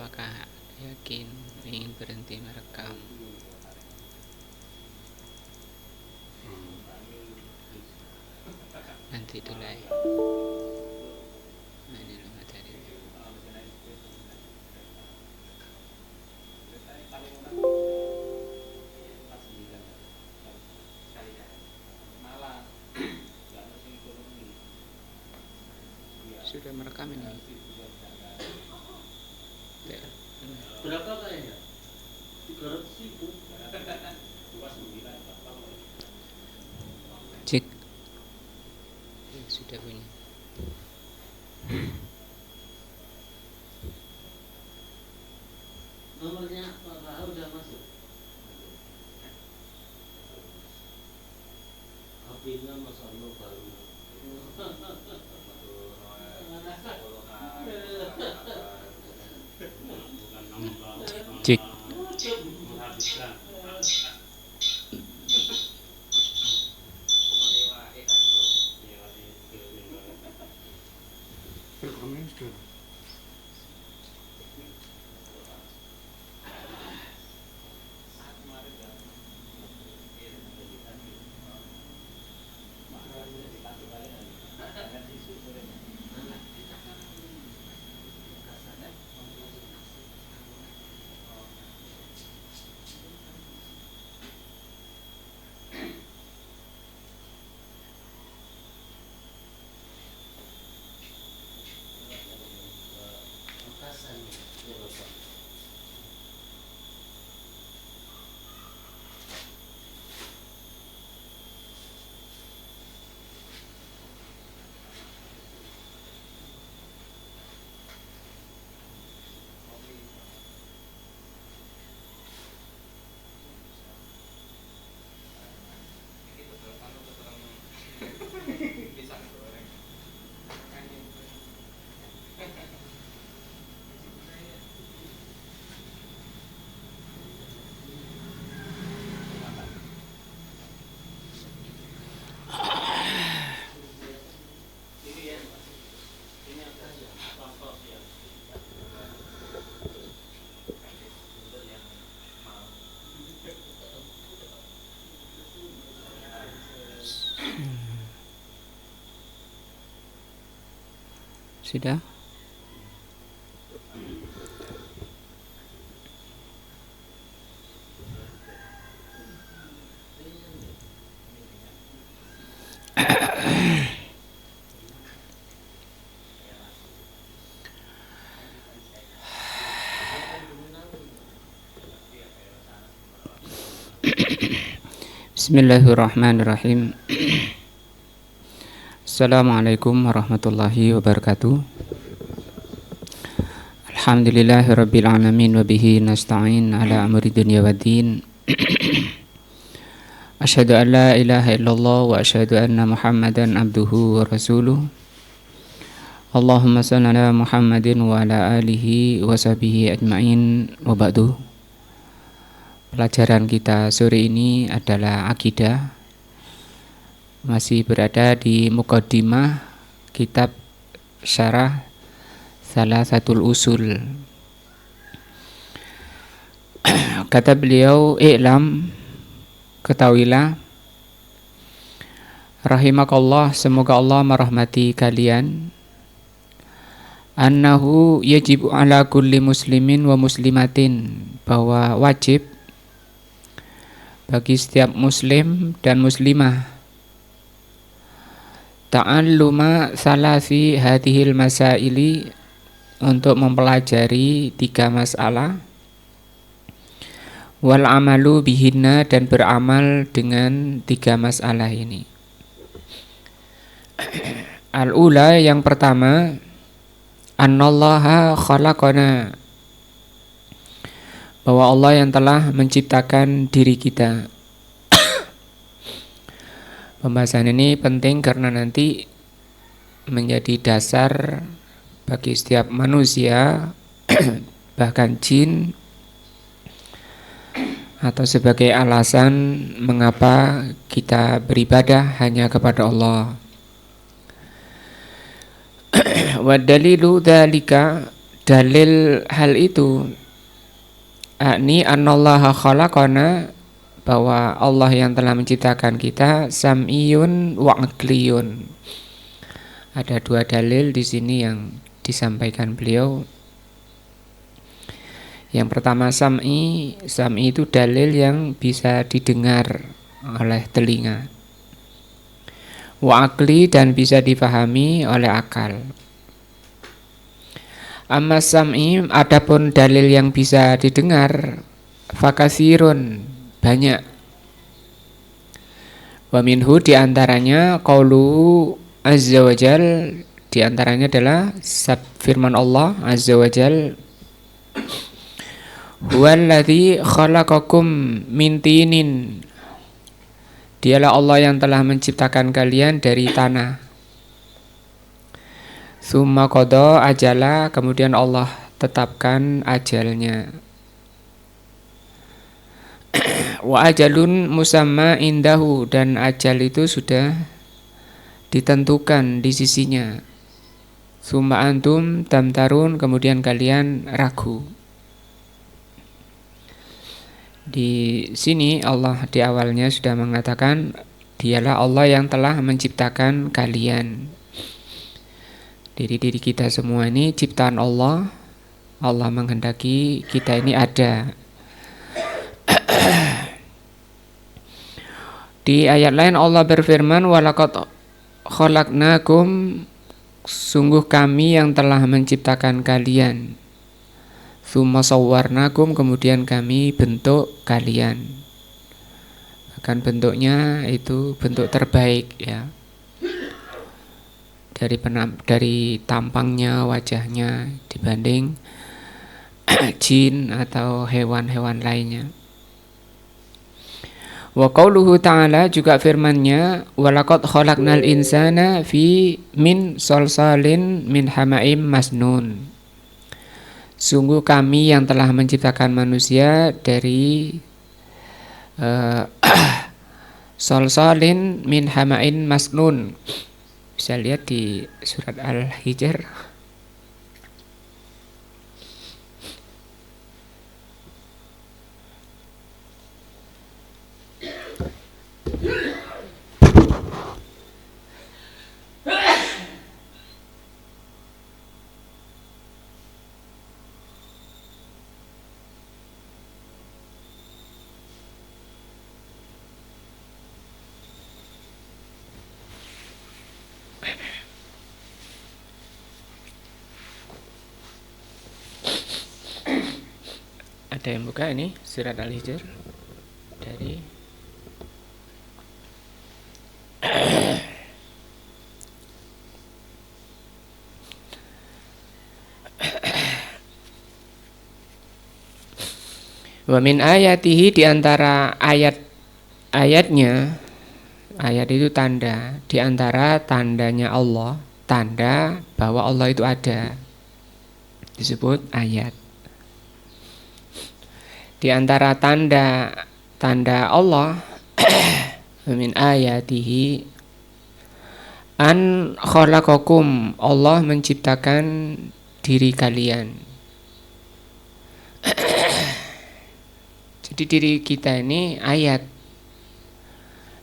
Apakah yakin ingin berhenti merekam? Nanti delay. Nah, ini loh materinya. Sudah merekam ini. Berapa kayaknya? 300.000. Cek. Sudah bunyi. Nomornya Pak Raha udah masuk. HP-nya Mas Arno baru. Cek. Sudah? Bismillahirrahmanirrahim. Assalamualaikum warahmatullahi wabarakatuh. Alhamdulillahirabbil alamin wa bihi nasta'in ala amri dunya waddin. Asyhadu an la ilaha illallah wa asyhadu anna Muhammadan abduhu wa rasuluh. Allahumma shalli ala Muhammadin wa ala alihi wa sahbihi ajmain wa ba'du. Pelajaran kita sore ini adalah akidah. Masih berada di muqaddimah kitab Syarah Salasatul Usul. Kata beliau, "I'lam, ketahuilah, rahimakallah, semoga Allah merahmati kalian, annahu yajibu ala kulli muslimin wa muslimatin, bahwa wajib bagi setiap muslim dan muslimah ta'alluma salasi hadhil masaili, untuk mempelajari 3 masalah, wal amalu bihinna, dan beramal dengan 3 masalah ini. Al-ula, yang pertama, annallaha khalaqana, bahwa Allah yang telah menciptakan diri kita. Pembahasan ini penting karena nanti menjadi dasar bagi setiap manusia bahkan jin, atau sebagai alasan mengapa kita beribadah hanya kepada Allah. Wa dalilu dzalika, dalil hal itu akni annallaha khalaqana, bahwa Allah yang telah menciptakan kita, sam'iyun wa aqliyun. Ada dua dalil di sini yang disampaikan beliau. Yang pertama sam'i itu dalil yang bisa didengar oleh telinga. Wa aqli, dan bisa difahami oleh akal. Amma sam'i, adapun dalil yang bisa didengar, fakasirun, banyak. Wa minhu, diantaranya qaulu azza wa jal, diantaranya adalah firman Allah azza wa jal, huwallazi khalaqakum min tinin, dialah Allah yang telah menciptakan kalian dari tanah. Summa qada ajala, kemudian Allah tetapkan ajalnya. Wa ajalun musamma indahu, dan ajal itu sudah ditentukan di sisinya. Summa antum tamtarun, kemudian kalian ragu. Di sini Allah di awalnya sudah mengatakan dialah Allah yang telah menciptakan kalian. Diri kita semua ini ciptaan Allah. Allah menghendaki kita ini ada. Di ayat lain Allah berfirman, walaqad khalaqnakum, sungguh kami yang telah menciptakan kalian. Tsumma sawwarnakum, kemudian kami bentuk kalian. Bahkan bentuknya itu bentuk terbaik ya. Dari tampangnya, wajahnya dibanding jin atau hewan-hewan lainnya. Wa qauluhu ta'ala, juga firman-Nya, walaqad khalaqnal insana fi min salsalin min hama'im masnun. Sungguh kami yang telah menciptakan manusia dari salsalin min hama'in masnun. Bisa lihat di surat Al-Hijr. Ada yang buka ini surat Al-Hijr dari wa min ayatihi, diantara ayat-ayatnya, ayat itu tanda, diantara tandanya Allah, tanda bahwa Allah itu ada, disebut ayat. Di antara tanda Allah min ayatihi an khalaqakum, Allah menciptakan diri kalian. Jadi diri kita ini ayat,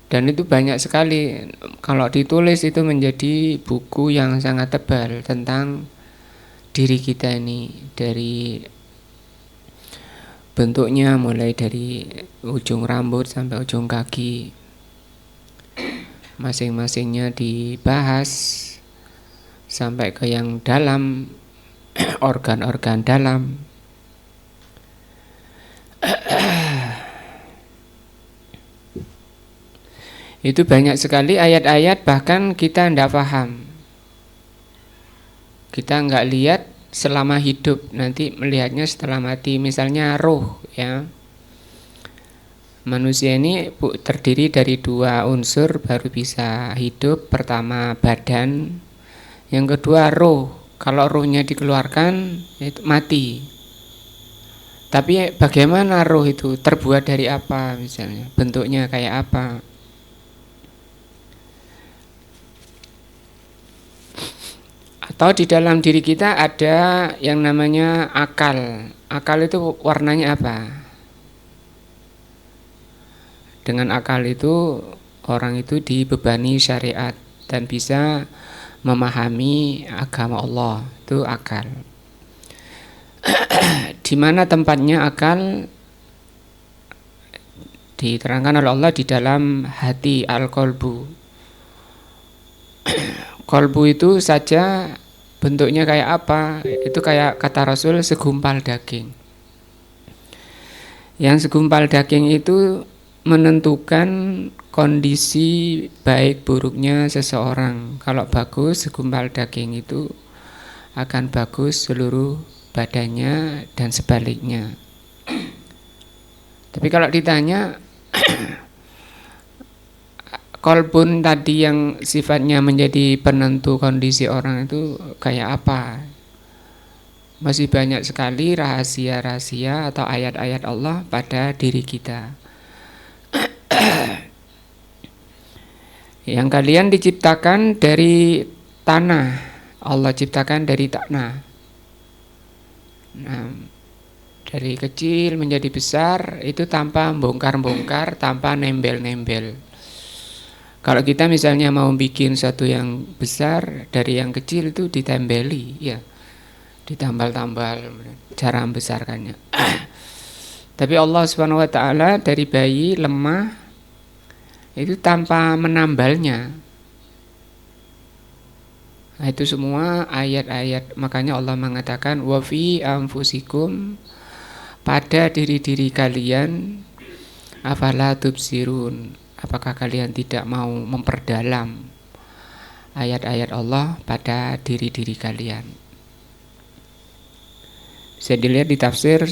dan itu banyak sekali. Kalau ditulis itu menjadi buku yang sangat tebal tentang diri kita ini, dari bentuknya mulai dari ujung rambut sampai ujung kaki, masing-masingnya dibahas sampai ke yang dalam, organ-organ dalam. Itu banyak sekali ayat-ayat, bahkan kita tidak paham, kita nggak lihat selama hidup, nanti melihatnya setelah mati. Misalnya roh ya, manusia ini terdiri dari dua unsur baru bisa hidup. Pertama badan, yang kedua roh. Kalau rohnya dikeluarkan itu mati. Tapi bagaimana roh itu terbuat dari apa, misalnya bentuknya kayak apa? Tahu di dalam diri kita ada yang namanya akal. Akal itu warnanya apa? Dengan akal itu orang itu dibebani syariat dan bisa memahami agama Allah. Itu akal. Di mana tempatnya akal? Diterangkan oleh Allah di dalam hati, al-qalbu. Qalbu itu saja bentuknya kayak apa? Itu kayak kata Rasul, segumpal daging. Yang segumpal daging itu menentukan kondisi baik buruknya seseorang. Kalau bagus, segumpal daging itu akan bagus seluruh badannya dan sebaliknya. Tapi kalau ditanya kolbun tadi yang sifatnya menjadi penentu kondisi orang itu kayak apa? Masih banyak sekali rahasia-rahasia atau ayat-ayat Allah pada diri kita. Yang kalian diciptakan dari tanah, Allah ciptakan dari tanah. Nah, dari kecil menjadi besar itu tanpa bongkar-bongkar, tanpa nembel-nembel. Kalau kita misalnya mau bikin satu yang besar, dari yang kecil itu ditembeli, ya, ditambal-tambal cara membesarkannya. Tapi Allah Subhanahu wa taala dari bayi lemah itu tanpa menambalnya. Nah, itu semua ayat-ayat, makanya Allah mengatakan wa fi anfusikum, pada diri-diri kalian, afala tubsirun, apakah kalian tidak mau memperdalam ayat-ayat Allah pada diri-diri kalian. Bisa dilihat di tafsir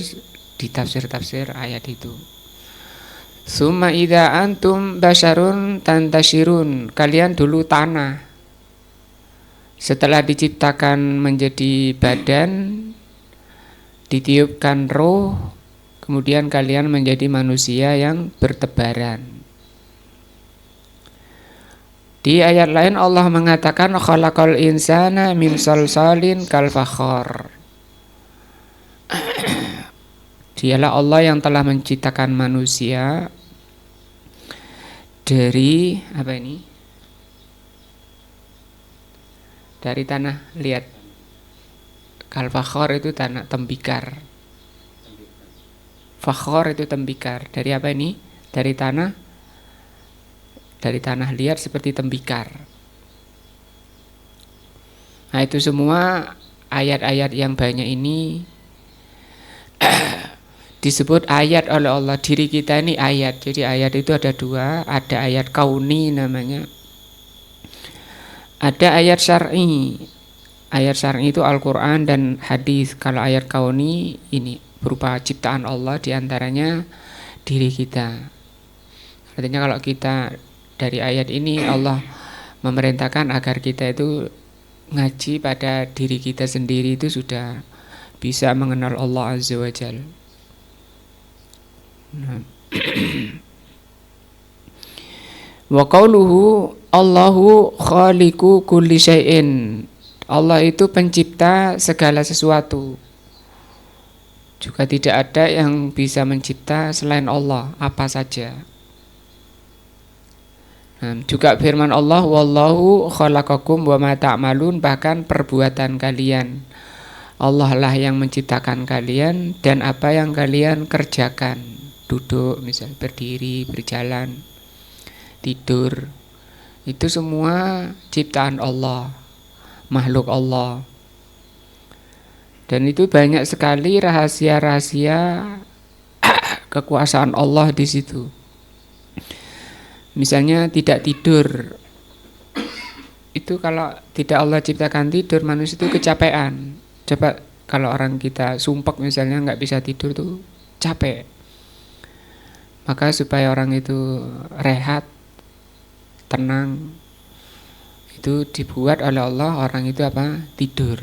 ayat itu. Summa idza antum basyarun tantashirun, kalian dulu tanah. Setelah diciptakan menjadi badan, ditiupkan roh, kemudian kalian menjadi manusia yang bertebaran. Di ayat lain Allah mengatakan khalaqal insana min salsalin kal fakhar. Dialah Allah yang telah menciptakan manusia dari apa ini? Dari tanah, lihat. Kal fakhar itu tanah tembikar. Fakhar itu tembikar. Dari apa ini? Dari tanah. Dari tanah liat seperti tembikar. Nah, itu semua ayat-ayat yang banyak ini disebut ayat oleh Allah. Diri kita ini ayat. Jadi ayat itu ada dua. Ada ayat kauni namanya, ada ayat syar'i. Ayat syar'i itu Al-Quran dan hadis. Kalau ayat kauni ini berupa ciptaan Allah, diantaranya diri kita. Artinya kalau kita dari ayat ini Allah memerintahkan agar kita itu ngaji pada diri kita sendiri, itu sudah bisa mengenal Allah Azza wa Jalla. Wa qauluhu Allahu khaliqu kulli syai'in, Allah itu pencipta segala sesuatu. Juga tidak ada yang bisa mencipta selain Allah, apa saja. Juga firman Allah wallahu khalaqakum wa ma ta'malun, bahkan perbuatan kalian Allah lah yang menciptakan kalian dan apa yang kalian kerjakan. Duduk, misal berdiri, berjalan, tidur, itu semua ciptaan Allah, makhluk Allah. Dan itu banyak sekali rahasia-rahasia kekuasaan Allah di situ. Misalnya tidak tidur, itu kalau tidak Allah ciptakan tidur, manusia itu kecapean. Coba kalau orang kita sumpek misalnya nggak bisa tidur tuh capek. Maka supaya orang itu rehat, tenang, itu dibuat oleh Allah orang itu apa? Tidur.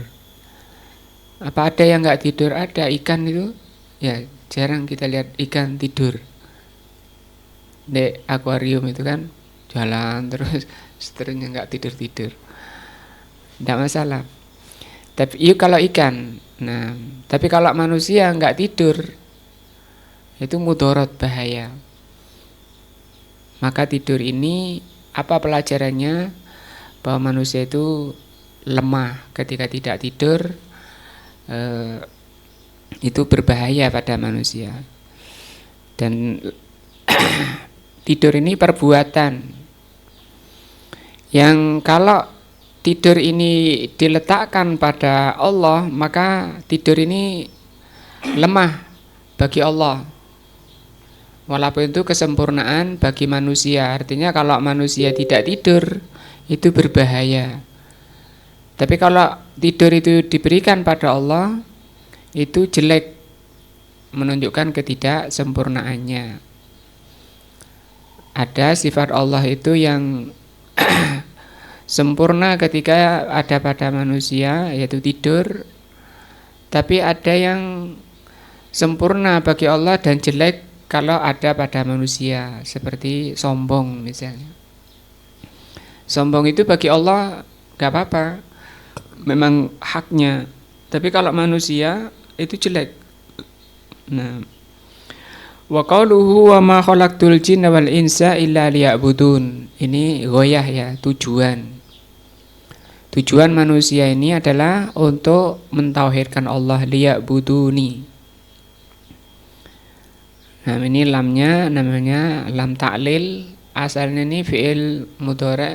Apa ada yang nggak tidur? Ada. Ikan itu ya jarang kita lihat ikan tidur. Di akuarium itu kan jalan terus, seterusnya nggak tidur-tidur. Tidak masalah. Tapi itu kalau ikan. Nah, tapi kalau manusia nggak tidur, itu mudarat, bahaya. Maka tidur ini apa pelajarannya? Bahwa manusia itu lemah ketika tidak tidur, itu berbahaya pada manusia. Dan tidur ini perbuatan yang kalau tidur ini diletakkan pada Allah, maka tidur ini lemah bagi Allah. Walaupun itu kesempurnaan bagi manusia. Artinya kalau manusia tidak tidur, itu berbahaya. Tapi kalau tidur itu diberikan pada Allah, itu jelek, menunjukkan ketidaksempurnaannya. Ada sifat Allah itu yang sempurna ketika ada pada manusia, yaitu tidur. Tapi ada yang sempurna bagi Allah dan jelek kalau ada pada manusia, seperti sombong misalnya. Sombong itu bagi Allah gak apa-apa, memang haknya. Tapi kalau manusia itu jelek. Nah, wa qauluhu wa ma khalaqtul jinna wal insa illa liya'budun. Ini ghoyah ya, tujuan. Tujuan manusia ini adalah untuk mentauhidkan Allah, liya'buduni. Nah, ini lamnya namanya lam ta'lil. Asalnya ini fi'il mudhari'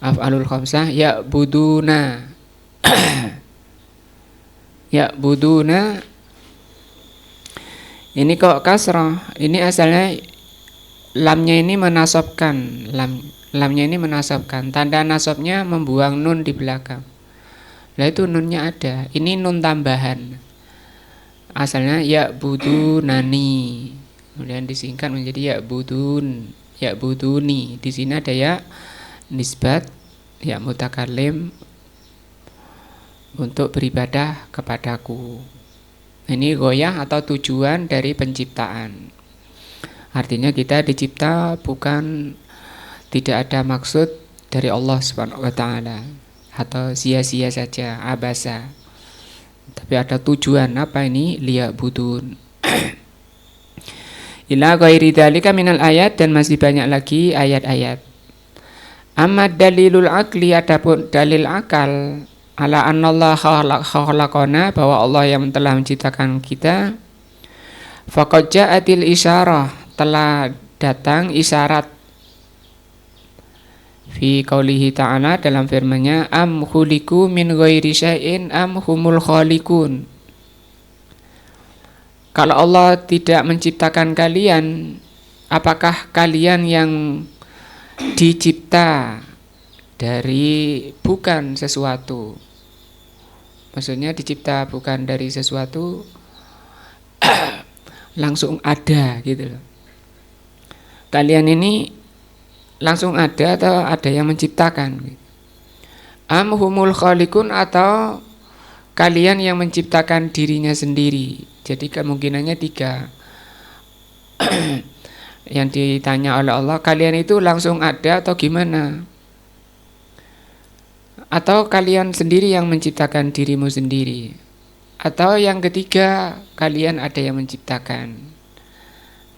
af'alul khamsah, ya'buduna. Ya'buduna ini kok kasrah. Ini asalnya lamnya ini menasabkan, lamnya ini menasabkan. Tanda nasabnya membuang nun di belakang. Lah itu nunnya ada. Ini nun tambahan. Asalnya ya'budunani. Kemudian disingkat menjadi ya'budun, ya'buduni. Di sini ada ya nisbat, ya mutakallim, untuk beribadah kepadaku. Ini ghoyah atau tujuan dari penciptaan. Artinya kita dicipta bukan tidak ada maksud dari Allah Subhanahu wa taala atau sia-sia saja, abasa. Tapi ada tujuan. Apa ini? Liya'budun. Ila ghairi dzalika minal ayat, dan masih banyak lagi ayat-ayat. Amma dalilul aqli, adapun dalil akal, ala anallah khalaqana, bahwa Allah yang telah menciptakan kita. Faqad ja'atil isyarah, telah datang isyarat. Fi qaulihi ta'ala, dalam firman-Nya, am khuliqu min ghairi syai'in am humul khaliqun. Kalau Allah tidak menciptakan kalian, apakah kalian yang dicipta dari bukan sesuatu? Maksudnya dicipta bukan dari sesuatu, langsung ada gitu loh. Kalian ini langsung ada atau ada yang menciptakan? Am humul khaliqun, atau kalian yang menciptakan dirinya sendiri? Jadi kemungkinannya tiga. Yang ditanya oleh Allah, kalian itu langsung ada atau gimana? Atau kalian sendiri yang menciptakan dirimu sendiri? Atau yang ketiga, kalian ada yang menciptakan?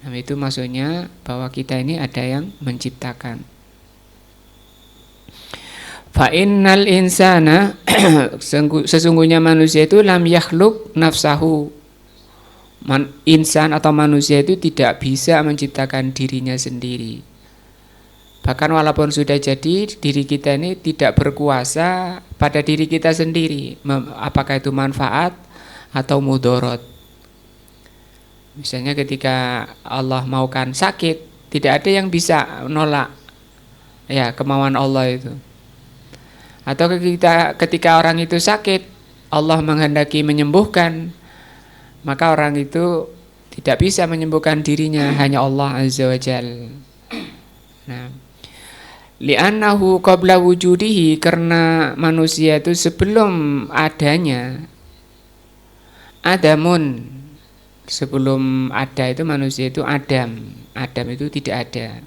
Nah, itu maksudnya bahwa kita ini ada yang menciptakan. Fa innal insana sesungguhnya manusia itu lam yakhluq nafsahu. Insan atau manusia itu tidak bisa menciptakan dirinya sendiri. Bahkan walaupun sudah jadi, diri kita ini tidak berkuasa pada diri kita sendiri, apakah itu manfaat atau mudarat. Misalnya ketika Allah maukan sakit, tidak ada yang bisa menolak ya kemauan Allah itu. Atau ketika orang itu sakit, Allah menghendaki menyembuhkan, maka orang itu tidak bisa menyembuhkan dirinya, hanya Allah Azza wa Jalla. Nah, li'annahu qabla wujudihi, karena manusia itu sebelum adanya, adamun, sebelum ada itu manusia itu Adam. Adam itu tidak ada.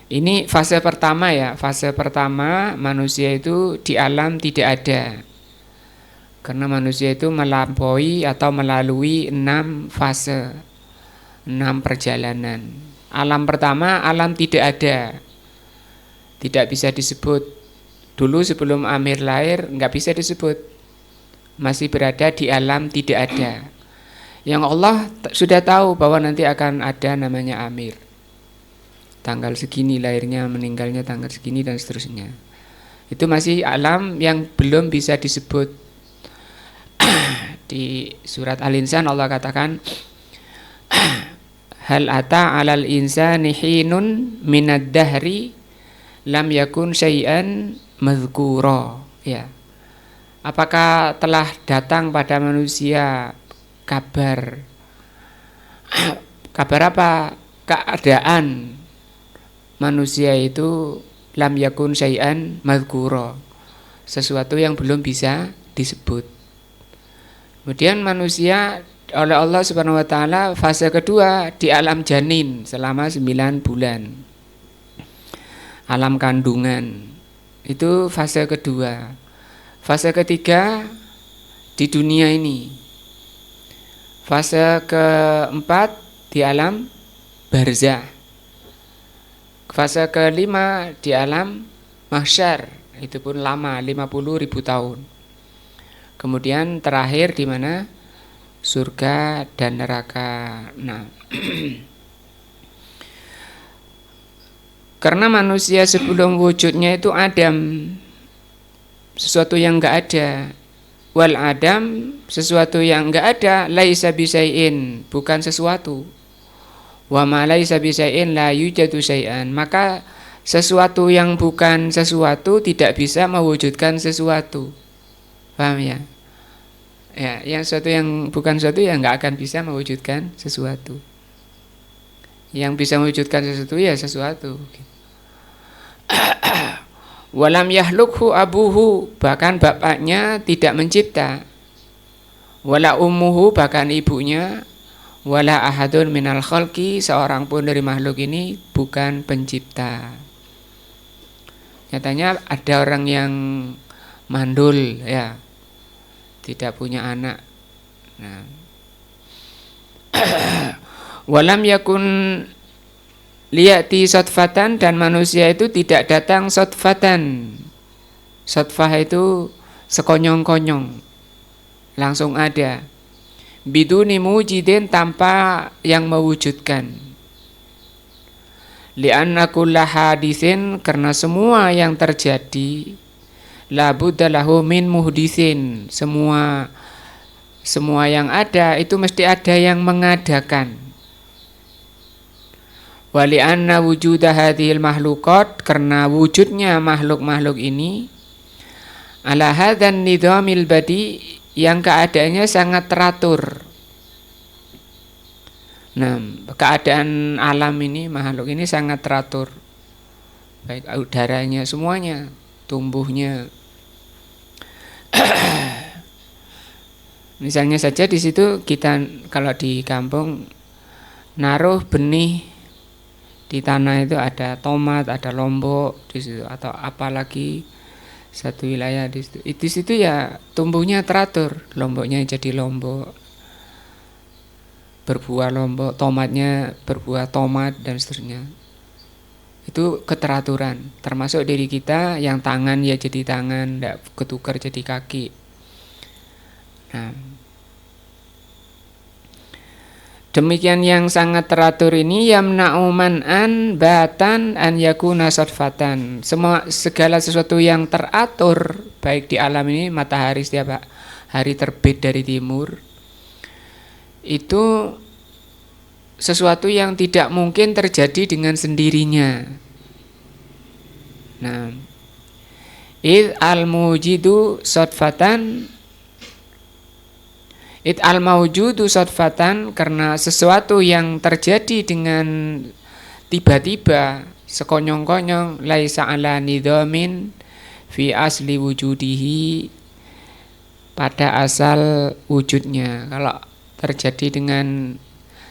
Ini fase pertama ya. Fase pertama manusia itu di alam tidak ada. Karena manusia itu melampaui atau melalui 6 fase, 6 perjalanan. Alam pertama, alam tidak ada. Tidak bisa disebut. Dulu sebelum Amir lahir nggak bisa disebut. Masih berada di alam tidak ada. Yang Allah sudah tahu bahwa nanti akan ada namanya Amir. Tanggal segini lahirnya, meninggalnya tanggal segini dan seterusnya. Itu masih alam yang belum bisa disebut. Di surat Al-Insan Allah katakan hal ata 'alal insani hinun minad dahri lam yakun syai'an madhkura. Ya. Apakah telah datang pada manusia kabar apa? Keadaan manusia itu lam yakun syai'an madhkura, sesuatu yang belum bisa disebut. Kemudian manusia oleh Allah Subhanahu wa taala fase kedua di alam janin selama 9 bulan. Alam kandungan. Itu fase kedua. Fase ketiga di dunia ini. Fase keempat di alam barzah. Fase kelima di alam mahsyar. Itu pun lama, 50.000 tahun. Kemudian terakhir di mana? Surga dan neraka. Nah, karena manusia sebelum wujudnya itu Adam, sesuatu yang enggak ada. Wal Adam, sesuatu yang enggak ada, laisa bisai'in, bukan sesuatu. Wa ma laisa bisai'in la yujadu syai'an. Maka sesuatu yang bukan sesuatu tidak bisa mewujudkan sesuatu. Paham ya? Ya, yang sesuatu yang bukan sesuatu ya nggak akan bisa mewujudkan sesuatu. Yang bisa mewujudkan sesuatu ya sesuatu. Walam yahlukhu abuhu, bahkan bapaknya tidak mencipta. Wala ummuhu, bahkan ibunya. Wala ahadun minal khalqi, seorang pun dari makhluk ini bukan pencipta. Nyatanya ada orang yang mandul ya, tidak punya anak. Nah. Walam yakun liyati sotfatan, dan manusia itu tidak datang sotfatan. Sotfah itu sekonyong-konyong, langsung ada. Biduni mujidin, tanpa yang mewujudkan. Li'anna kulla hadithin, karena semua yang terjadi la budda lahu min muhditsin, semua yang ada itu mesti ada yang mengadakan. Wali anna wujuda hadhil mahluqat, karena wujudnya makhluk-makhluk ini ala hadzan nidhamil badi, yang keadaannya sangat teratur. Nah, keadaan alam ini, makhluk ini sangat teratur, baik udaranya, semuanya, tumbuhnya. Misalnya saja di situ kita kalau di kampung naruh benih di tanah itu ada tomat, ada lombok di situ, atau apalagi satu wilayah di situ. Di situ ya tumbuhnya teratur, lomboknya jadi lombok, berbuah lombok, tomatnya berbuah tomat dan seterusnya. Itu keteraturan, termasuk diri kita yang tangan ya jadi tangan, tidak ketukar jadi kaki. Nah, demikian yang sangat teratur ini yamna'u man'an batan an yakuna sotfatan. Segala sesuatu yang teratur, baik di alam ini, matahari setiap hari terbit dari timur, itu sesuatu yang tidak mungkin terjadi dengan sendirinya. Nah, id al-mujidu sodfatan, id al-mawjudu sodfatan, karena sesuatu yang terjadi dengan tiba-tiba, sekonyong-konyong, laisa ala nidhamin fi asli wujudihi, pada asal wujudnya. Kalau terjadi dengan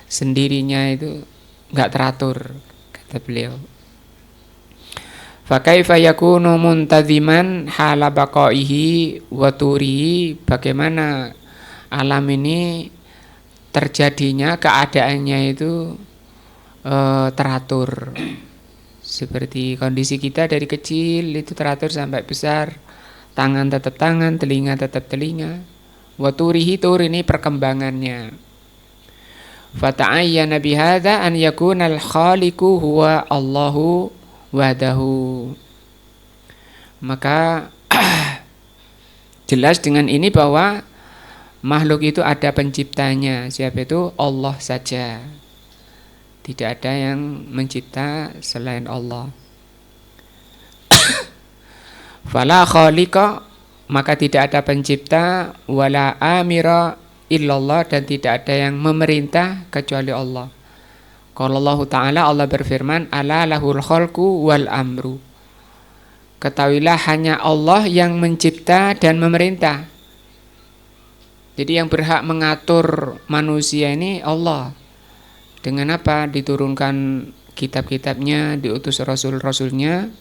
sendirinya itu enggak teratur, kata beliau. Fa kaifa yakunu muntaziman hala baqaihi wa turihi, bagaimana alam ini terjadinya keadaannya itu teratur. Seperti kondisi kita dari kecil itu teratur sampai besar, tangan tetap tangan, telinga tetap telinga. Wa turihi, tur ini perkembangannya. Fata'ayyana bihadza an yakuna al-khaliqu huwa Allahu wahdahu. Maka jelas dengan ini bahwa makhluk itu ada penciptanya. Siapa itu? Allah saja. Tidak ada yang mencipta selain Allah. Fala khaliqa, maka tidak ada pencipta, wala amira illallah, dan tidak ada yang memerintah kecuali Allah. Qala Allah Ta'ala, Allah berfirman, ala lahul khalqu wal amru. Ketahuilah hanya Allah yang mencipta dan memerintah. Jadi yang berhak mengatur manusia ini Allah. Dengan apa? Diturunkan kitab-kitabnya, diutus rasul-rasulnya.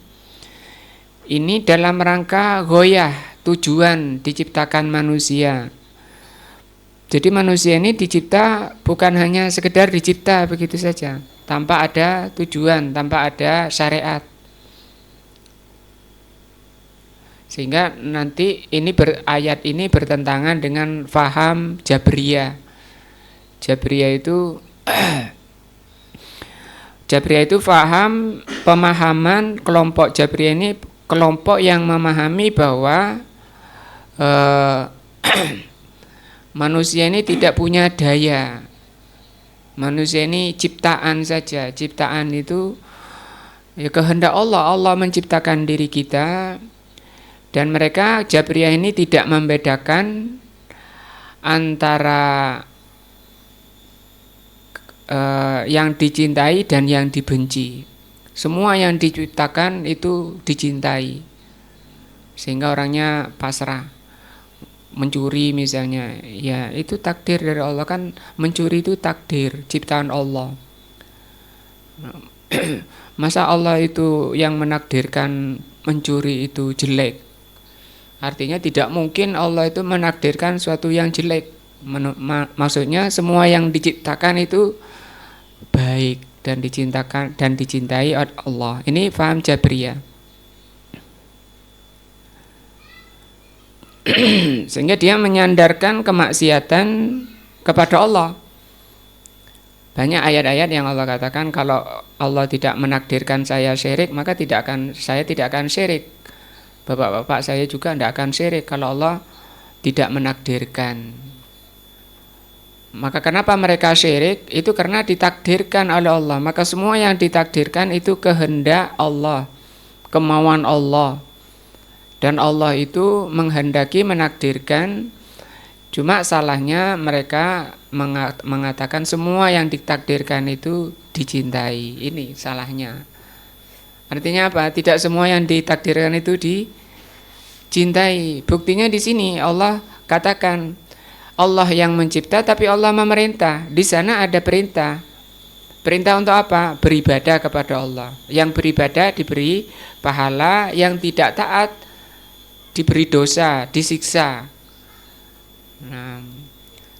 Ini dalam rangka ghoyah, tujuan diciptakan manusia. Jadi manusia ini dicipta bukan hanya sekedar dicipta begitu saja, tanpa ada tujuan, tanpa ada syariat. Sehingga nanti ayat ini bertentangan dengan faham Jabriyah. Jabriyah itu faham, pemahaman kelompok Jabriyah ini kelompok yang memahami bahwa manusia ini tidak punya daya. Manusia ini ciptaan saja. Ciptaan itu ya kehendak Allah. Allah menciptakan diri kita. Dan mereka Jabriyah ini tidak membedakan antara yang dicintai dan yang dibenci. Semua yang diciptakan itu dicintai. Sehingga orangnya pasrah. Mencuri misalnya, ya itu takdir dari Allah, kan mencuri itu takdir ciptaan Allah. Masa Allah itu yang menakdirkan mencuri itu jelek? Artinya tidak mungkin Allah itu menakdirkan suatu yang jelek. Maksudnya semua yang diciptakan itu baik dan dicintai oleh Allah. Ini paham Jabriyah. Sehingga dia menyandarkan kemaksiatan kepada Allah. Banyak ayat-ayat yang Allah katakan kalau Allah tidak menakdirkan saya syirik, maka saya tidak akan syirik. Bapak-bapak saya juga tidak akan syirik kalau Allah tidak menakdirkan. Maka kenapa mereka syirik? Itu karena ditakdirkan oleh Allah. Maka semua yang ditakdirkan itu kehendak Allah, kemauan Allah. Dan Allah itu menghendaki menakdirkan. Cuma salahnya mereka mengatakan semua yang ditakdirkan itu dicintai. Ini salahnya. Artinya apa? Tidak semua yang ditakdirkan itu dicintai. Buktinya di sini Allah katakan Allah yang mencipta tapi Allah memerintah. Di sana ada perintah. Perintah untuk apa? Beribadah kepada Allah. Yang beribadah diberi pahala, yang tidak taat diberi dosa, disiksa. Nah,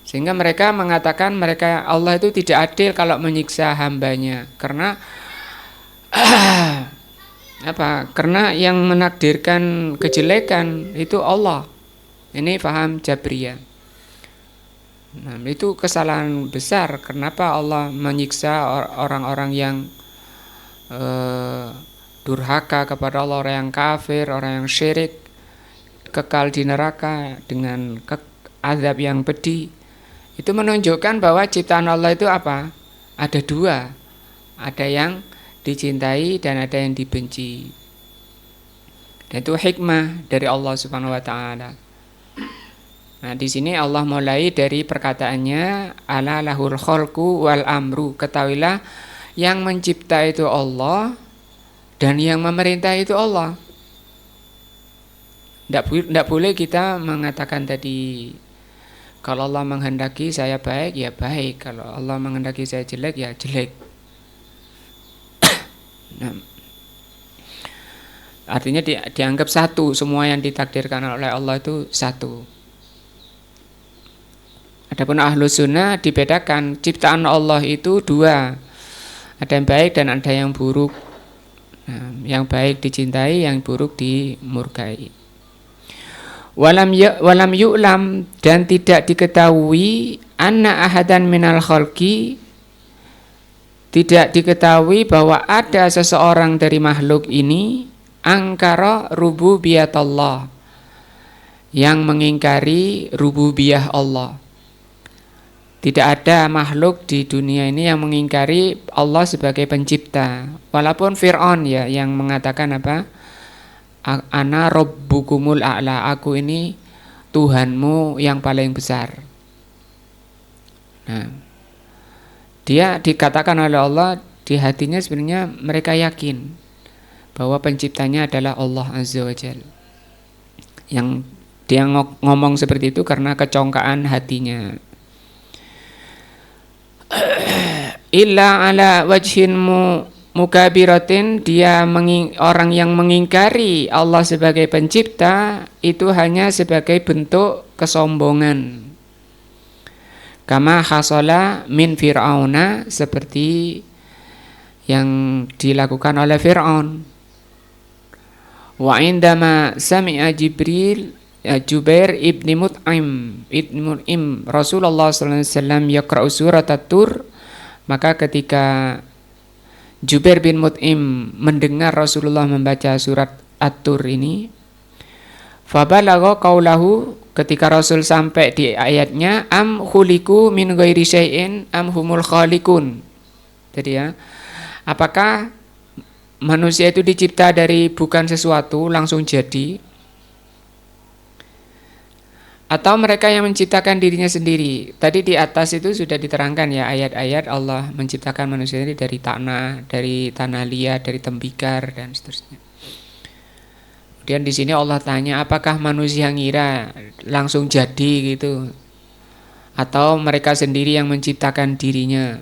sehingga mereka mengatakan Allah itu tidak adil kalau menyiksa hambanya, karena apa? Karena yang menakdirkan kejelekan itu Allah. Ini paham Jabriyah. Nah, itu kesalahan besar. Kenapa Allah menyiksa orang-orang yang durhaka kepada Allah, orang yang kafir, orang yang syirik, kekal di neraka dengan azab yang pedih. Itu menunjukkan bahwa ciptaan Allah itu apa? Ada dua. Ada yang dicintai dan ada yang dibenci. Dan itu hikmah dari Allah Subhanahu wa taala. Nah, di sini Allah mulai dari perkataannya ala lahul khalqu wal amru. Ketahuilah yang mencipta itu Allah dan yang memerintah itu Allah. Tidak boleh kita mengatakan tadi kalau Allah menghendaki saya baik ya baik, kalau Allah menghendaki saya jelek ya jelek. Nah, Artinya dianggap satu, semua yang ditakdirkan oleh Allah itu satu. Adapun ahlu sunnah dibedakan, ciptaan Allah itu dua, ada yang baik dan ada yang buruk. Nah, yang baik dicintai, yang buruk dimurkai. Walam yu'lam, dan tidak diketahui anna ahadan minal khalqi, tidak diketahui bahwa ada seseorang dari makhluk ini angkara rububiyatullah, yang mengingkari rububiyah Allah. Tidak ada makhluk di dunia ini yang mengingkari Allah sebagai pencipta. Walaupun Fir'aun ya yang mengatakan apa? Ana rabbukumul a'la, aku ini Tuhanmu yang paling besar. Nah, dia dikatakan oleh Allah, di hatinya sebenarnya mereka yakin bahwa penciptanya adalah Allah Azza wa Jalla. Yang dia ngomong seperti itu karena kecongkaan hatinya. Illa ala wajhin mukabiratin, dia orang yang mengingkari Allah sebagai pencipta itu hanya sebagai bentuk kesombongan. Kama hasala min fir'auna, seperti yang dilakukan oleh Fir'aun. Wa indama sami'a Jubair ibni Mut'im Rasulullah sallallahu alaihi wasallam yaqra'u surat At-Tur, maka ketika Jubair bin Mut'im mendengar Rasulullah membaca surat At-Tur ini, fabalagha qaulahu, ketika Rasul sampai di ayatnya am khuliqu min ghairi syai'in am humul khaliqun. Jadi ya, apakah manusia itu dicipta dari bukan sesuatu langsung jadi, atau mereka yang menciptakan dirinya sendiri? Tadi di atas itu sudah diterangkan ya ayat-ayat Allah menciptakan manusia ini dari tanah liat, dari tembikar dan seterusnya. Kemudian di sini Allah tanya, apakah manusia ngira langsung jadi gitu, atau mereka sendiri yang menciptakan dirinya?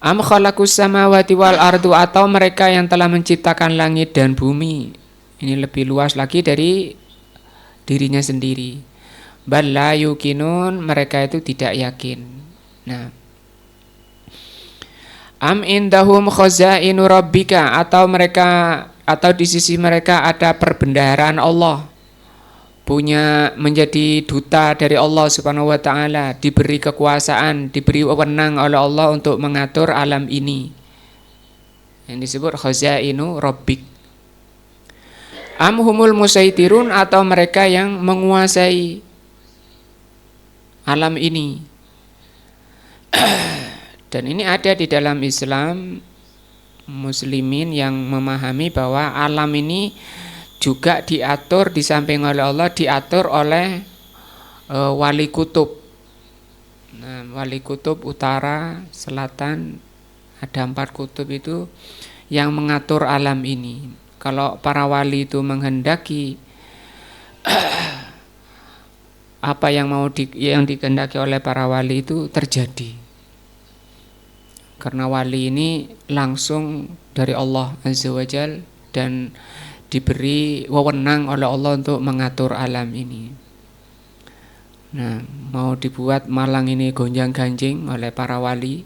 Am khalaqus samawati wal ardu, atau mereka yang telah menciptakan langit dan bumi. Ini lebih luas lagi dari dirinya sendiri. Bal la yuqinun, mereka itu tidak yakin. Nah, am indahum khazainu rabbika, atau di sisi mereka ada perbendaharaan Allah, punya menjadi duta dari Allah Subhanahu wa taala, diberi kekuasaan, diberi wewenang oleh Allah untuk mengatur alam ini. Yang disebut khazainu rabbik. Am humul musaitirun, atau mereka yang menguasai alam ini. Dan ini ada di dalam Islam, muslimin yang memahami bahwa alam ini juga diatur di samping oleh Allah, diatur oleh wali kutub. Nah, wali kutub utara, selatan, ada 4 kutub itu yang mengatur alam ini. Kalau para wali itu menghendaki apa yang yang dikehendaki oleh para wali itu terjadi. Karena wali ini langsung dari Allah Azza wa Jalla dan diberi wewenang oleh Allah untuk mengatur alam ini. Nah, mau dibuat Malang ini gonjang-ganjing oleh para wali,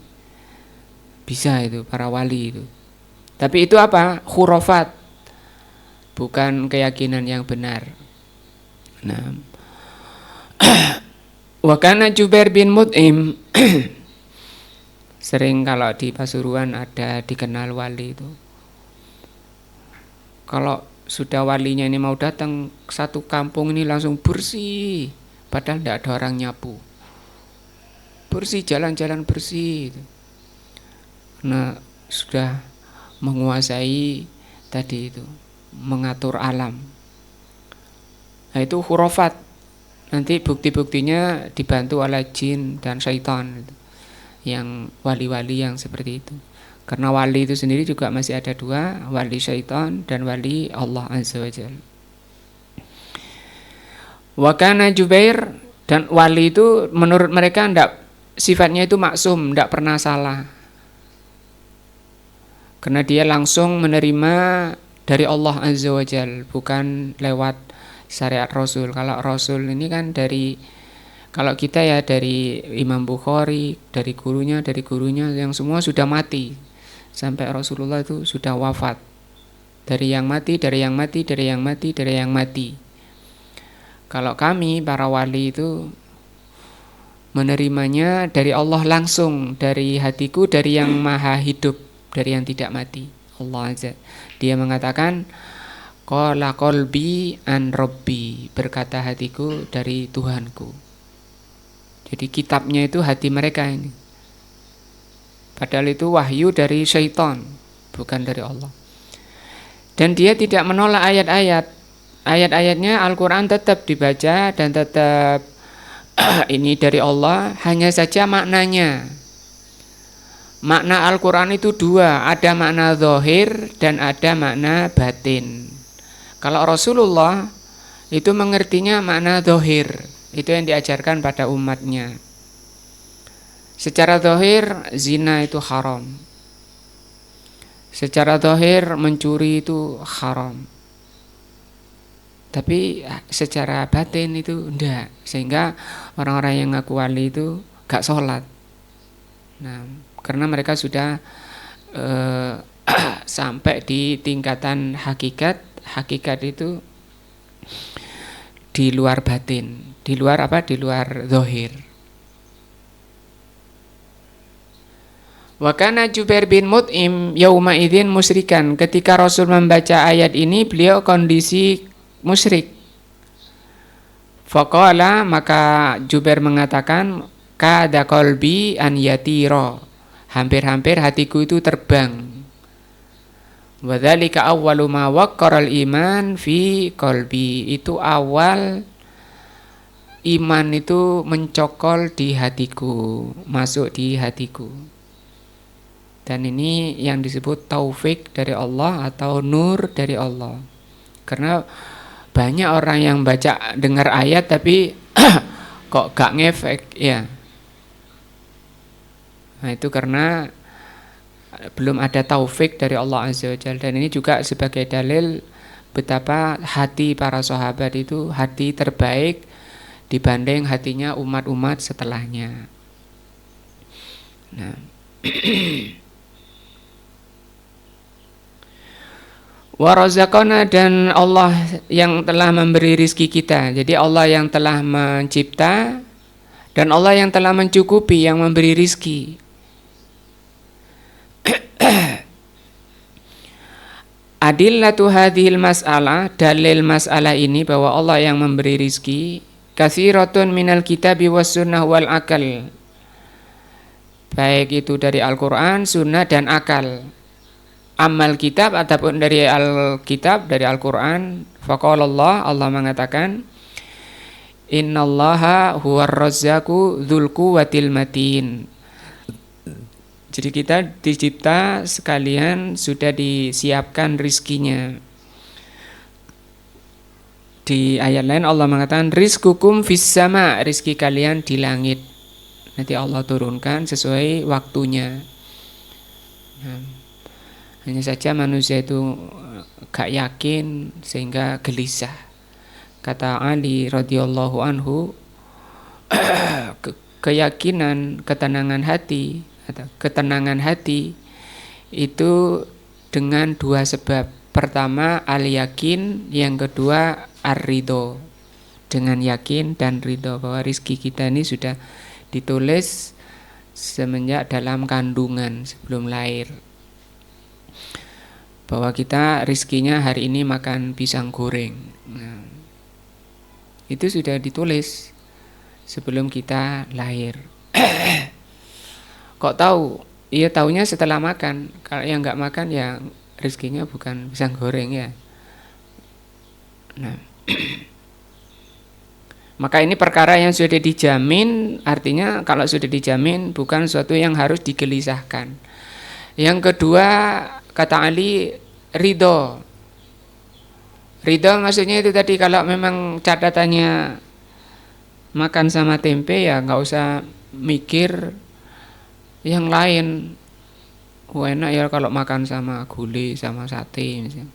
bisa itu para wali itu. Tapi itu apa? Khurafat, bukan keyakinan yang benar. Nah, wa kana Jubair bin Mut'im sering kalau di Pasuruan ada dikenal wali itu. Kalau sudah walinya ini mau datang ke satu kampung ini langsung bersih, padahal tidak ada orang nyapu. Bersih, jalan-jalan bersih. Nah, sudah menguasai tadi itu, mengatur alam. Nah, itu khurafat. Nanti bukti-buktinya dibantu oleh jin dan syaitan, yang wali-wali yang seperti itu. Karena wali itu sendiri juga masih ada 2, wali syaitan dan wali Allah Azza wa Jalla. Wa kana Jubair, dan wali itu menurut mereka sifatnya itu maksum, tidak pernah salah. Karena dia langsung menerima dari Allah Azza wa Jal, bukan lewat syariat Rasul. Kalau Rasul ini kan dari, kalau kita ya dari Imam Bukhari, dari gurunya yang semua sudah mati. Sampai Rasulullah itu sudah wafat. Dari yang mati. Kalau kami para wali itu menerimanya dari Allah langsung, dari hatiku, dari yang maha hidup, dari yang tidak mati, Allah Azza. Dia mengatakan, qala qalbi an rabbi, berkata hatiku dari Tuhanku. Jadi kitabnya itu hati mereka ini. Padahal itu wahyu dari syaitan, bukan dari Allah. Dan dia tidak menolak ayat-ayat. Ayat-ayatnya Al-Quran tetap dibaca dan tetap ini dari Allah, hanya saja maknanya. Makna Al-Quran itu dua, ada makna zahir dan ada makna batin. Kalau Rasulullah itu mengertinya makna zahir, itu yang diajarkan pada umatnya. Secara zahir zina itu haram. Secara zahir mencuri itu haram. Tapi secara batin itu enggak. Sehingga orang-orang yang ngaku wali itu gak sholat. Nah, karena mereka sudah sampai di tingkatan hakikat. Hakikat itu di luar batin. Di luar apa? Di luar zahir. Wa kana Jubair bin Mut'im yauma idzin musyrikan. Ketika Rasul membaca ayat ini, beliau kondisi musyrik. Faqala, maka Jubair mengatakan, kada qalbi an yatira, hampir-hampir hatiku itu terbang. Wa dzalika awwalu ma waqqara al-iman fi qalbi, itu awal iman itu mencokol di hatiku, masuk di hatiku. Dan ini yang disebut taufik dari Allah atau nur dari Allah. Karena banyak orang yang baca dengar ayat tapi kok gak ngefek ya. Nah, itu karena belum ada taufik dari Allah Azza wa Jalla. Dan ini juga sebagai dalil betapa hati para sahabat itu hati terbaik dibanding hatinya umat-umat setelahnya. Nah, wa razaqana, dan Allah yang telah memberi rizki kita. Jadi Allah yang telah mencipta dan Allah yang telah mencukupi, yang memberi rizki. Adillatu hadhil mas'alah, dalil masalah ini bahwa Allah yang memberi rizki, katsiratun minal kitabi was sunnah wal akal, baik itu dari Al-Quran, sunnah dan akal. Amal kitab ataupun dari Al-Kitab, dari Al-Quran, faqalallah, Allah mengatakan, innallaha huwar razzaqu dzul quwwatil matin. Jadi kita dicipta sekalian sudah disiapkan rizkinya. Di ayat lain Allah mengatakan, rizqukum fis sama, rizki kalian di langit. Nanti Allah turunkan sesuai waktunya. Hanya saja manusia itu gak yakin sehingga gelisah. Kata Ali radhiyallahu anhu, keyakinan, ketenangan hati itu dengan dua sebab. Pertama al-yakin, yang kedua ar-ridho. Dengan yakin dan ridho bahwa rizki kita ini sudah ditulis semenjak dalam kandungan sebelum lahir. Bahwa kita rizkinya hari ini makan pisang goreng. Nah, itu sudah ditulis sebelum kita lahir. Kok tahu? Iya, taunya setelah makan. Kalau yang nggak makan ya rizkinya bukan pisang goreng ya. Nah, maka ini perkara yang sudah dijamin. Artinya kalau sudah dijamin bukan suatu yang harus digelisahkan. Yang kedua, kata Ali, ridho. Ridho maksudnya itu tadi, kalau memang catatannya makan sama tempe ya nggak usah mikir yang lain. Enak ya kalau makan sama gulai sama sate misalnya.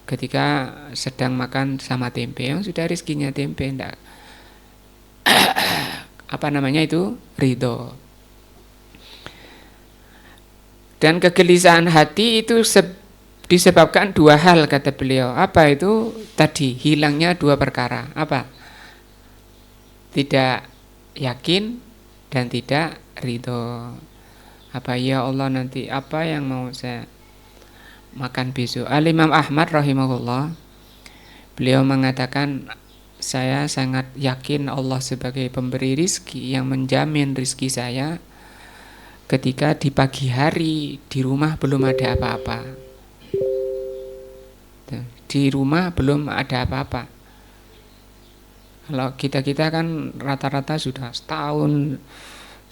ketika sedang makan sama tempe, yang sudah rezekinya tempe, enggak apa namanya itu ridho. Dan kegelisahan hati itu disebabkan dua hal kata beliau. Apa itu? Tadi hilangnya dua perkara. Apa? Tidak yakin dan tidak ridho. Apa ya Allah nanti apa yang mau saya makan besok? Al-Imam Ahmad rahimahullah, beliau mengatakan, saya sangat yakin Allah sebagai pemberi rizki yang menjamin rizki saya ketika di pagi hari di rumah belum ada apa-apa. Di rumah belum ada apa-apa. Kalau kita kan rata-rata sudah setahun,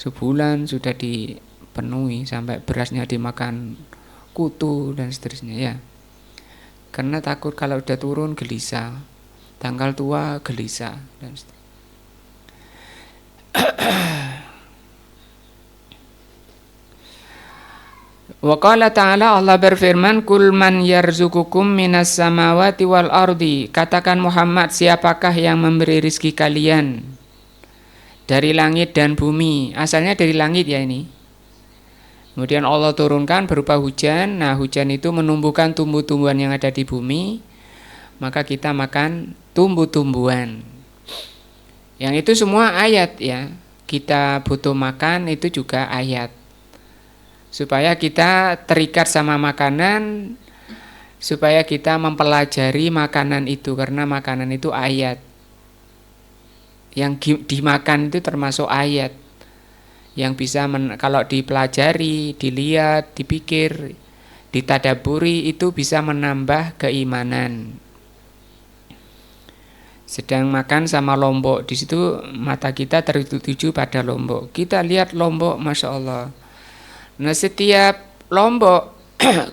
sebulan sudah dipenuhi sampai berasnya dimakan kutu dan seterusnya ya. Karena takut kalau udah turun gelisah, tanggal tua gelisah dan seterusnya. Wa qala ta'ala, Allah berfirman, kul man yarzukukum minas samawati wal ardi. Katakan Muhammad, siapakah yang memberi rizki kalian dari langit dan bumi? Asalnya dari langit ya ini. Kemudian Allah turunkan berupa hujan. Nah hujan itu menumbuhkan tumbuh-tumbuhan yang ada di bumi, maka kita makan tumbuh-tumbuhan. Yang itu semua ayat ya. Kita butuh makan itu juga ayat, supaya kita terikat sama makanan, supaya kita mempelajari makanan itu, karena makanan itu ayat. Yang dimakan itu termasuk ayat, yang bisa kalau dipelajari, dilihat, dipikir, ditadaburi, itu bisa menambah keimanan. Sedang makan sama lombok, di situ mata kita tertuju pada lombok. Kita lihat lombok, masya Allah. Nah setiap lombok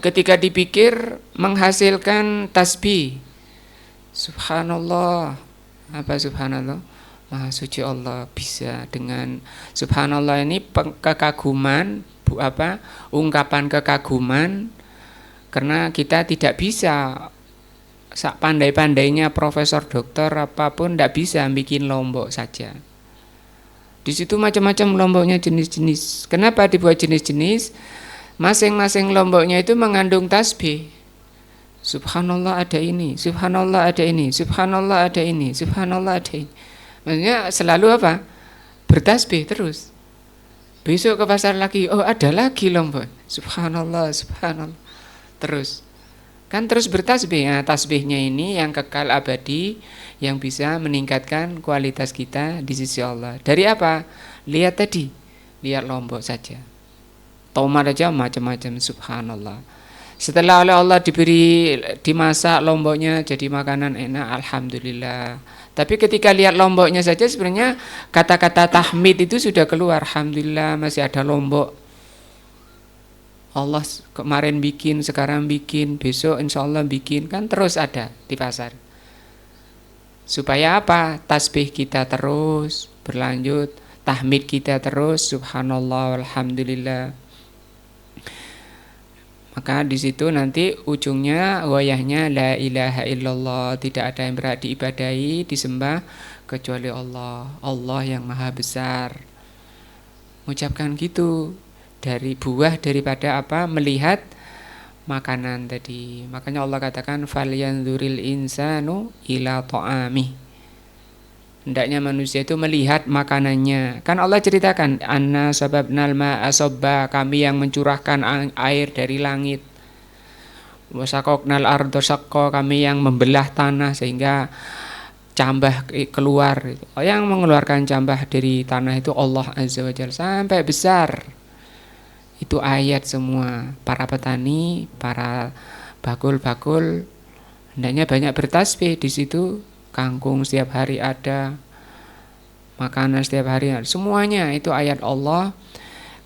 ketika dipikir menghasilkan tasbih. Subhanallah. Apa subhanallah? Maha suci Allah. Bisa dengan subhanallah ini kekaguman, ungkapan kekaguman, karena kita tidak bisa pandai-pandainya profesor dokter apapun tidak bisa bikin lombok saja. Di situ macam-macam lomboknya, jenis-jenis. Kenapa dibuat jenis-jenis? Masing-masing lomboknya itu mengandung tasbih. Subhanallah ada ini, subhanallah ada ini, subhanallah ada ini, subhanallah ada ini. Maksudnya selalu apa? Bertasbih terus. Besok ke pasar lagi, oh ada lagi lombok. Subhanallah, subhanallah. Terus. Kan terus bertasbih. Nah, tasbihnya ini yang kekal abadi, yang bisa meningkatkan kualitas kita di sisi Allah. Dari apa? Lihat tadi, lihat lombok saja. Tomat aja macam-macam, subhanallah. Setelah oleh Allah dimasak lomboknya jadi makanan enak, alhamdulillah. Tapi ketika lihat lomboknya saja sebenarnya kata-kata tahmid itu sudah keluar. Alhamdulillah masih ada lombok. Allah kemarin bikin, sekarang bikin, besok insya Allah bikin, kan terus ada di pasar. Supaya apa? Tasbih kita terus berlanjut, tahmid kita terus, subhanallah, alhamdulillah. Maka di situ nanti ujungnya wayahnya la ilaha illallah, tidak ada yang berhak diibadahi, disembah kecuali Allah, Allah yang maha besar. Mengucapkan gitu. Dari buah daripada apa? Melihat makanan tadi. Makanya Allah katakan falyanzuril insanu ila ta'amih. Hendaknya manusia itu melihat makanannya. Kan Allah ceritakan anna sababnal ma'a sabba, kami yang mencurahkan air dari langit. Wasaqaqnal arda saqqa, kami yang membelah tanah sehingga cambah keluar. Yang mengeluarkan cambah dari tanah itu Allah Azza wa Jalla sampai besar. Itu ayat semua. Para petani, para bakul-bakul hendaknya banyak bertasbih di situ. Kangkung setiap hari ada, makanan setiap hari ada. Semuanya itu ayat Allah.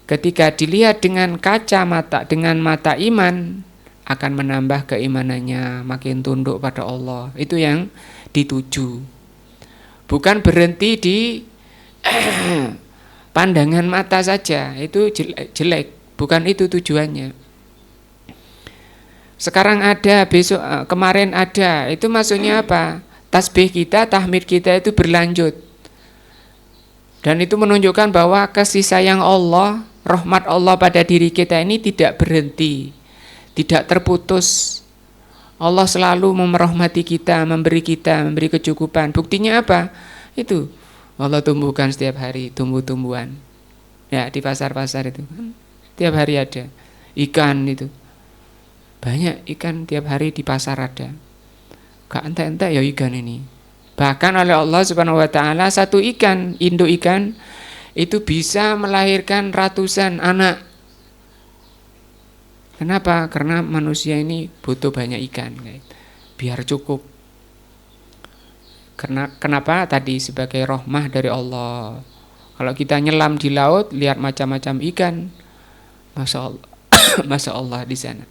Ketika dilihat dengan kacamata, dengan mata iman, akan menambah keimanannya, makin tunduk pada Allah. Itu yang dituju. Bukan berhenti di pandangan mata saja, itu jelek. Bukan itu tujuannya. Sekarang ada, besok kemarin ada. Itu maksudnya apa? Tasbih kita, tahmid kita itu berlanjut. Dan itu menunjukkan bahwa kasih sayang Allah, rahmat Allah pada diri kita ini tidak berhenti, tidak terputus. Allah selalu merahmati kita, memberi kecukupan. Buktinya apa? Itu Allah tumbuhkan setiap hari tumbuh-tumbuhan. Ya, di pasar-pasar itu tiap hari ada ikan itu. Banyak ikan tiap hari di pasar ada. Gak entek-entek ya ikan ini. Bahkan oleh Allah Subhanahu wa taala satu ikan, induk ikan itu bisa melahirkan ratusan anak. Kenapa? Karena manusia ini butuh banyak ikan, biar cukup. Kenapa? Tadi sebagai rahmah dari Allah. Kalau kita nyelam di laut, lihat macam-macam ikan, masya Allah, masya Allah di sana.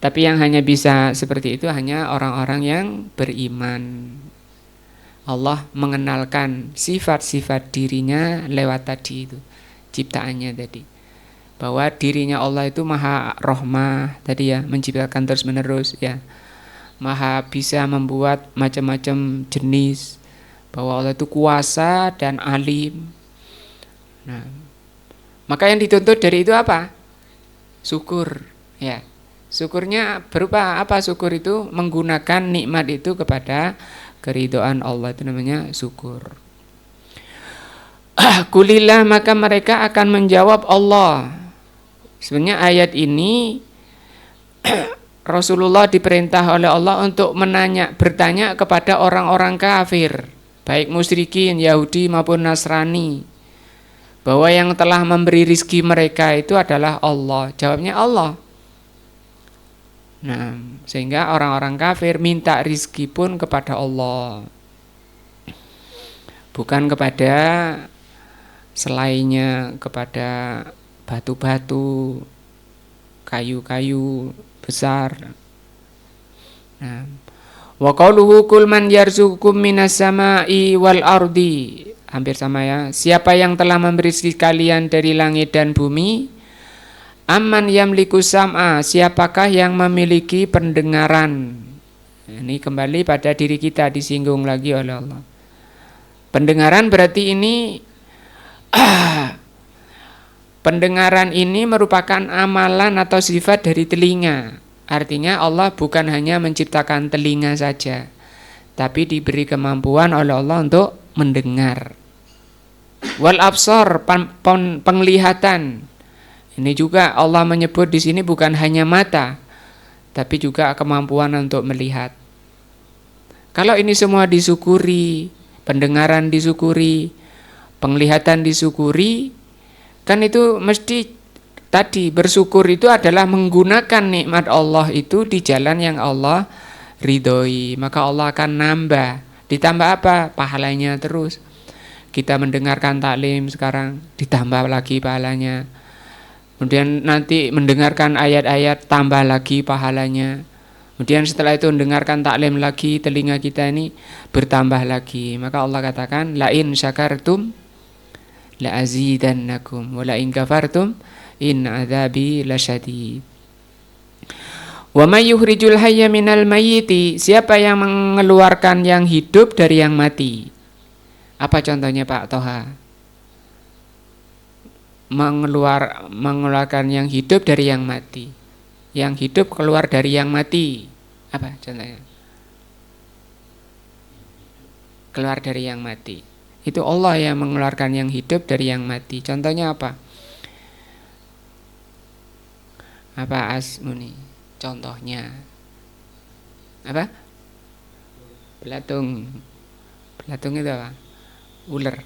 Tapi yang hanya bisa seperti itu hanya orang-orang yang beriman. Allah mengenalkan sifat-sifat dirinya lewat tadi itu, ciptaannya tadi. Bahwa dirinya Allah itu maha rahmah tadi ya, menciptakan terus menerus ya. Maha bisa membuat macam-macam jenis. Bahwa Allah itu kuasa dan alim. Nah, maka yang dituntut dari itu apa? Syukur ya. Syukurnya berupa apa? Syukur itu menggunakan nikmat itu kepada keridhaan Allah, itu namanya syukur. Kulillah, maka mereka akan menjawab Allah. Sebenarnya ayat ini Rasulullah diperintah oleh Allah untuk bertanya kepada orang-orang kafir, baik musyrikin, Yahudi maupun Nasrani, bahwa yang telah memberi rizki mereka itu adalah Allah. Jawabnya Allah. Nah, sehingga orang-orang kafir minta rizki pun kepada Allah, bukan kepada selainnya, kepada batu-batu, kayu-kayu besar. Nah, wa qauluhu kul man yarzuqukum minas sama'i wal ardi, hampir sama ya. Siapa yang telah memberi rizki kalian dari langit dan bumi? Amman yamliku sam'a, siapakah yang memiliki pendengaran? Ini kembali pada diri kita, disinggung lagi oleh Allah. Pendengaran berarti ini pendengaran ini merupakan amalan atau sifat dari telinga. Artinya Allah bukan hanya menciptakan telinga saja, tapi diberi kemampuan oleh Allah untuk mendengar. Wal absar, penglihatan. Ini juga Allah menyebut di sini bukan hanya mata, tapi juga kemampuan untuk melihat. Kalau ini semua disyukuri, pendengaran disyukuri, penglihatan disyukuri, kan itu mesti tadi bersyukur itu adalah menggunakan nikmat Allah itu di jalan yang Allah ridhoi. Maka Allah akan nambah. Ditambah apa? Pahalanya terus. Kita mendengarkan taklim sekarang, ditambah lagi pahalanya. Kemudian nanti mendengarkan ayat-ayat, tambah lagi pahalanya. Kemudian setelah itu mendengarkan taklim lagi, telinga kita ini bertambah lagi. Maka Allah katakan, la in syakartum la azidannakum wa la in kafartum in adzabi lasyadid. Wa may yukhrijul hayya minal mayyiti, siapa yang mengeluarkan yang hidup dari yang mati? Apa contohnya Pak Toha? Mengeluarkan yang hidup dari yang mati. Yang hidup keluar dari yang mati. Apa contohnya? Keluar dari yang mati. Itu Allah yang mengeluarkan yang hidup dari yang mati. Contohnya apa? Apa Asmuni? Contohnya apa? Belatung. Belatung itu apa? Ular.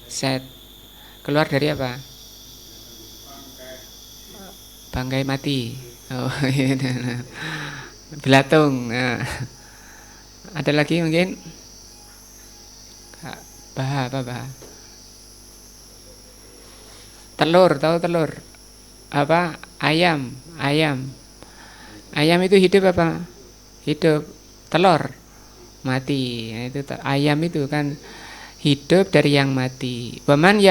Set. Keluar dari apa? Bangkai mati. Oh, iya. Belatung. Nah. Ada lagi mungkin? Apa? Telur, tahu telur? Apa? Ayam. Ayam itu hidup apa? Hidup. Telur mati. Nah, itu ayam itu kan hidup dari yang mati. Waman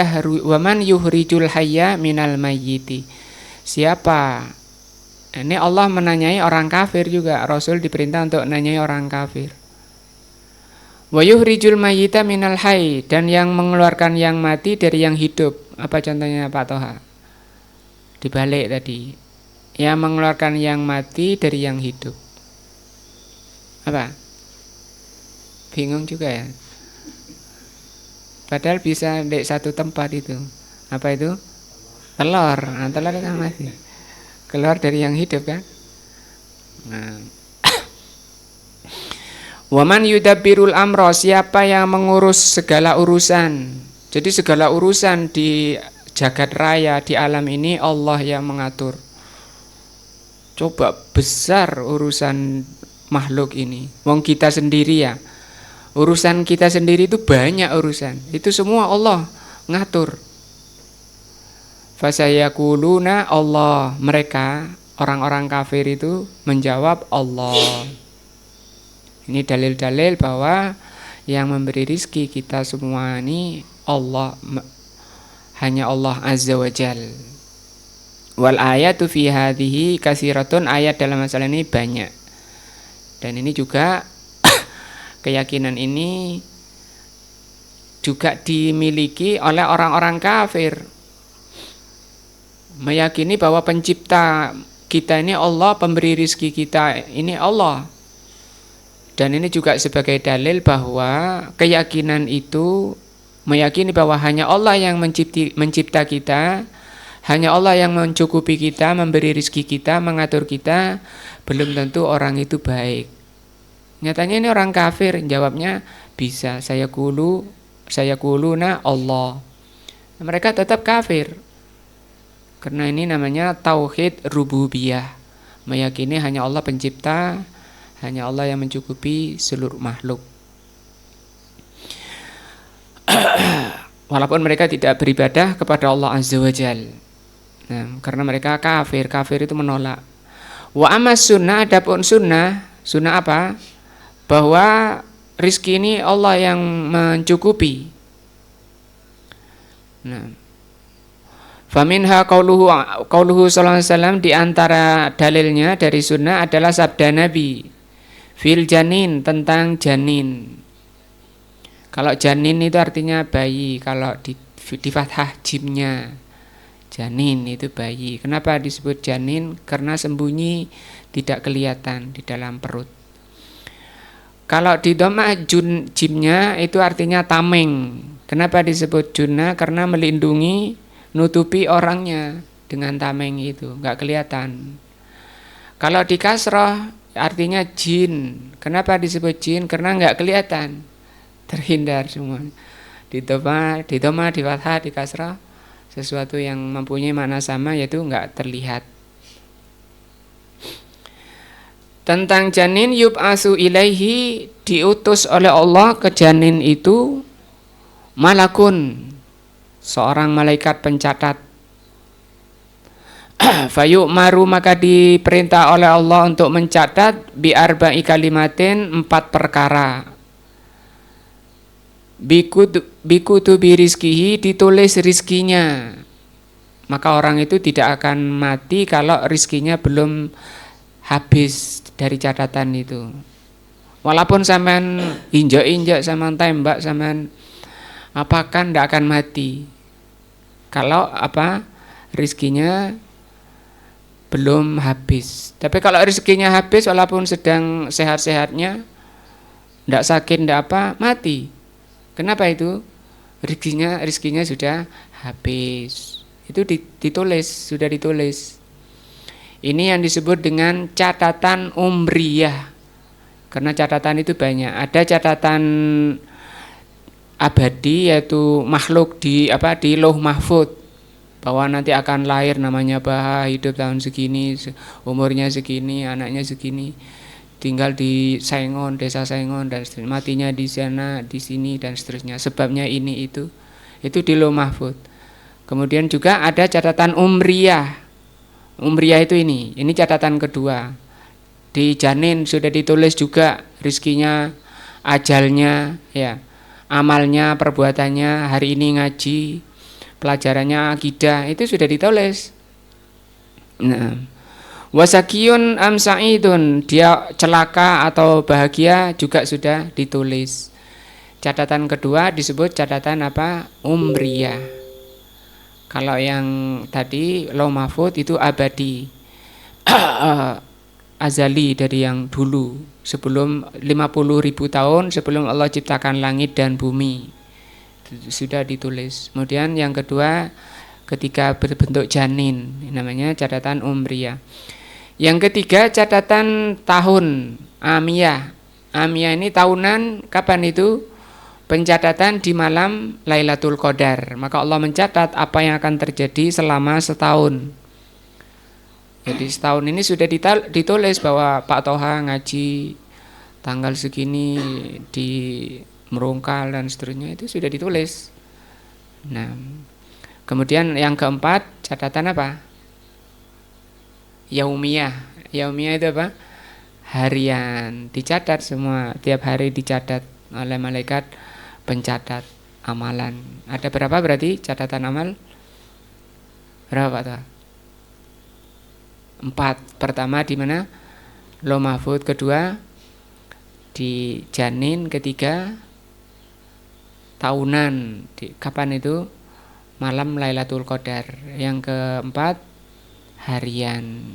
yuhrijul hayya minal mayyiti. Siapa Ini Allah menanyai orang kafir juga. Rasul diperintah untuk menanyai orang kafir. Wa yuhrijul mayyita minal hayy, dan yang mengeluarkan yang mati dari yang hidup. Apa contohnya Pak Toha? Dibalik tadi. Yang mengeluarkan yang mati dari yang hidup. Apa? Bingung juga ya. Padahal bisa di satu tempat itu. Apa itu? Telur. Nah, telur kan mati. Keluar dari yang hidup kan? Nah. Waman yudabbirul amro, siapa yang mengurus segala urusan. Jadi segala urusan di jagat raya, di alam ini Allah yang mengatur. Coba besar urusan makhluk ini. Wong kita sendiri ya. Urusan kita sendiri itu banyak urusan. Itu semua Allah ngatur. Fasayakuluna Allah, mereka orang-orang kafir itu menjawab Allah. Ini dalil-dalil bahwa yang memberi rizki kita semua ini Allah, hanya Allah Azza wa Jal. Wal ayatu fi hadhihi katsiratun, ayat dalam masalah ini banyak. Dan ini juga keyakinan ini juga dimiliki oleh orang-orang kafir. Meyakini bahwa pencipta kita ini Allah, pemberi rizki kita ini Allah. Dan ini juga sebagai dalil bahwa keyakinan itu meyakini bahwa hanya Allah yang mencipta kita, hanya Allah yang mencukupi kita, memberi rizki kita, mengatur kita, belum tentu orang itu baik. Nyatanya ini orang kafir jawabnya bisa, saya kuluna Allah. Mereka tetap kafir. Karena ini namanya tauhid rububiyah. Meyakini hanya Allah pencipta, hanya Allah yang mencukupi seluruh makhluk. Walaupun mereka tidak beribadah kepada Allah Azza wa Jal. Nah, karena mereka kafir. Kafir itu menolak. Wa amma sunnah, adapun sunnah apa? Bahwa rizki ini Allah yang mencukupi. Nah, faminha qauluhu sallallahu alaihi wasallam, di antara dalilnya dari sunnah adalah sabda Nabi fil janin, tentang janin. Kalau janin itu artinya bayi, kalau di fathah jimnya janin itu bayi. Kenapa disebut janin? Karena sembunyi, tidak kelihatan di dalam perut. Kalau di dhammah jimnya itu artinya tameng. Kenapa disebut junna? Karena melindungi, nutupi orangnya dengan tameng itu, nggak kelihatan. Kalau di kasrah artinya jin. Kenapa disebut jin? Karena nggak kelihatan, terhindar semua. Di dhammah, di fathah, di kasrah, sesuatu yang mempunyai makna sama, yaitu nggak terlihat. Tentang janin, yub'asu ilaihi, diutus oleh Allah ke janin itu malakun, seorang malaikat pencatat. Fayu'maru, maka diperintah oleh Allah untuk mencatat bi arba'i kalimatin, 4 perkara. Bikutubi rizkihi, ditulis rizkinya. Maka orang itu tidak akan mati kalau rizkinya belum habis dari catatan itu. Walaupun sampean injak-injak, sampean tembak, sampean kan tidak akan mati kalau rizkinya belum habis. Tapi kalau rizkinya habis, walaupun sedang sehat-sehatnya, tidak sakit, tidak mati. Kenapa itu? Rizkinya sudah habis. Itu sudah ditulis. Ini yang disebut dengan catatan umriyah. Karena catatan itu banyak. Ada catatan abadi, yaitu makhluk di Lauh Mahfud, bahwa nanti akan lahir namanya Baha, hidup tahun segini, umurnya segini, anaknya segini, tinggal di Saingon, desa Saingon, dan seterusnya, matinya di sana, di sini, dan seterusnya, sebabnya ini itu di Lauh Mahfud. Kemudian juga ada catatan umriyah. Umriyah itu ini catatan kedua. Di janin sudah ditulis juga rizkinya, ajalnya, ya, amalnya, perbuatannya, hari ini ngaji, pelajarannya akidah, itu sudah ditulis. Nah, Wasakiyun am sa'idun, dia celaka atau bahagia juga sudah ditulis. Catatan kedua disebut catatan apa? Umriyah. Kalau yang tadi Lauh Mahfuz itu abadi. Azali, dari yang dulu, sebelum 50.000 tahun sebelum Allah ciptakan langit dan bumi. Sudah ditulis. Kemudian yang kedua ketika berbentuk janin, namanya catatan umriyah. Yang ketiga catatan tahun, amiyah. Amiyah ini tahunan, kapan itu? Pencatatan di malam Lailatul Qadar. Maka Allah mencatat apa yang akan terjadi selama setahun. Jadi setahun ini sudah ditulis bahwa Pak Toha ngaji tanggal segini di Merungkal dan seterusnya, itu sudah ditulis. Nah, kemudian yang keempat catatan apa? Yaumiyah. Yaumiyah itu apa? Harian. Dicatat semua, tiap hari dicatat oleh malaikat pencatat amalan. Ada berapa berarti catatan amal? Berapa tuh? 4. Pertama di mana? Lauh Mahfuz. Kedua di janin. Ketiga tahunan. Kapan itu? Malam Lailatul Qadar. Yang keempat harian.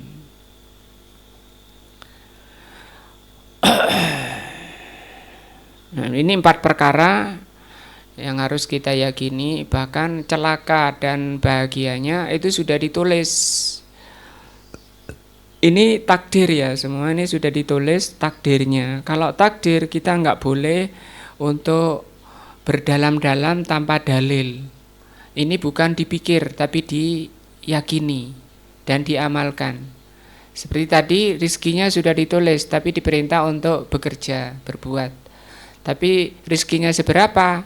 Nah, ini 4 perkara yang harus kita yakini. Bahkan celaka dan bahagianya itu sudah ditulis. Ini takdir ya, semua ini sudah ditulis takdirnya. Kalau takdir kita nggak boleh untuk berdalam-dalam tanpa dalil. Ini bukan dipikir tapi diyakini dan diamalkan. Seperti tadi rizkinya sudah ditulis tapi diperintah untuk bekerja, berbuat. Tapi rizkinya seberapa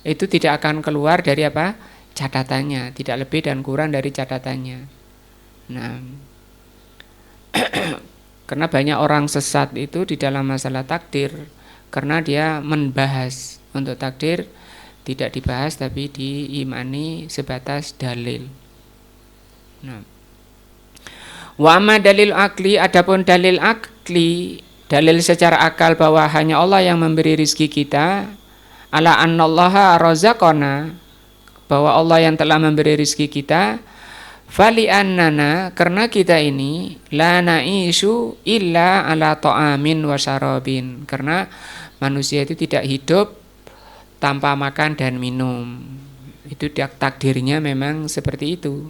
itu tidak akan keluar dari apa? Catatannya, tidak lebih dan kurang dari catatannya. Nah, karena banyak orang sesat itu di dalam masalah takdir, karena dia membahas. Untuk takdir tidak dibahas tapi diimani sebatas dalil. Nah, wa amma dalil akli, adapun dalil akli, dalil secara akal bahwa hanya Allah yang memberi rizki kita, ala annallaha razaqana, bahwa Allah yang telah memberi rizki kita, fali annana, karena kita ini la naishu illa ala ta'amin wa syarabin, karena manusia itu tidak hidup tanpa makan dan minum. Itu takdirnya memang seperti itu.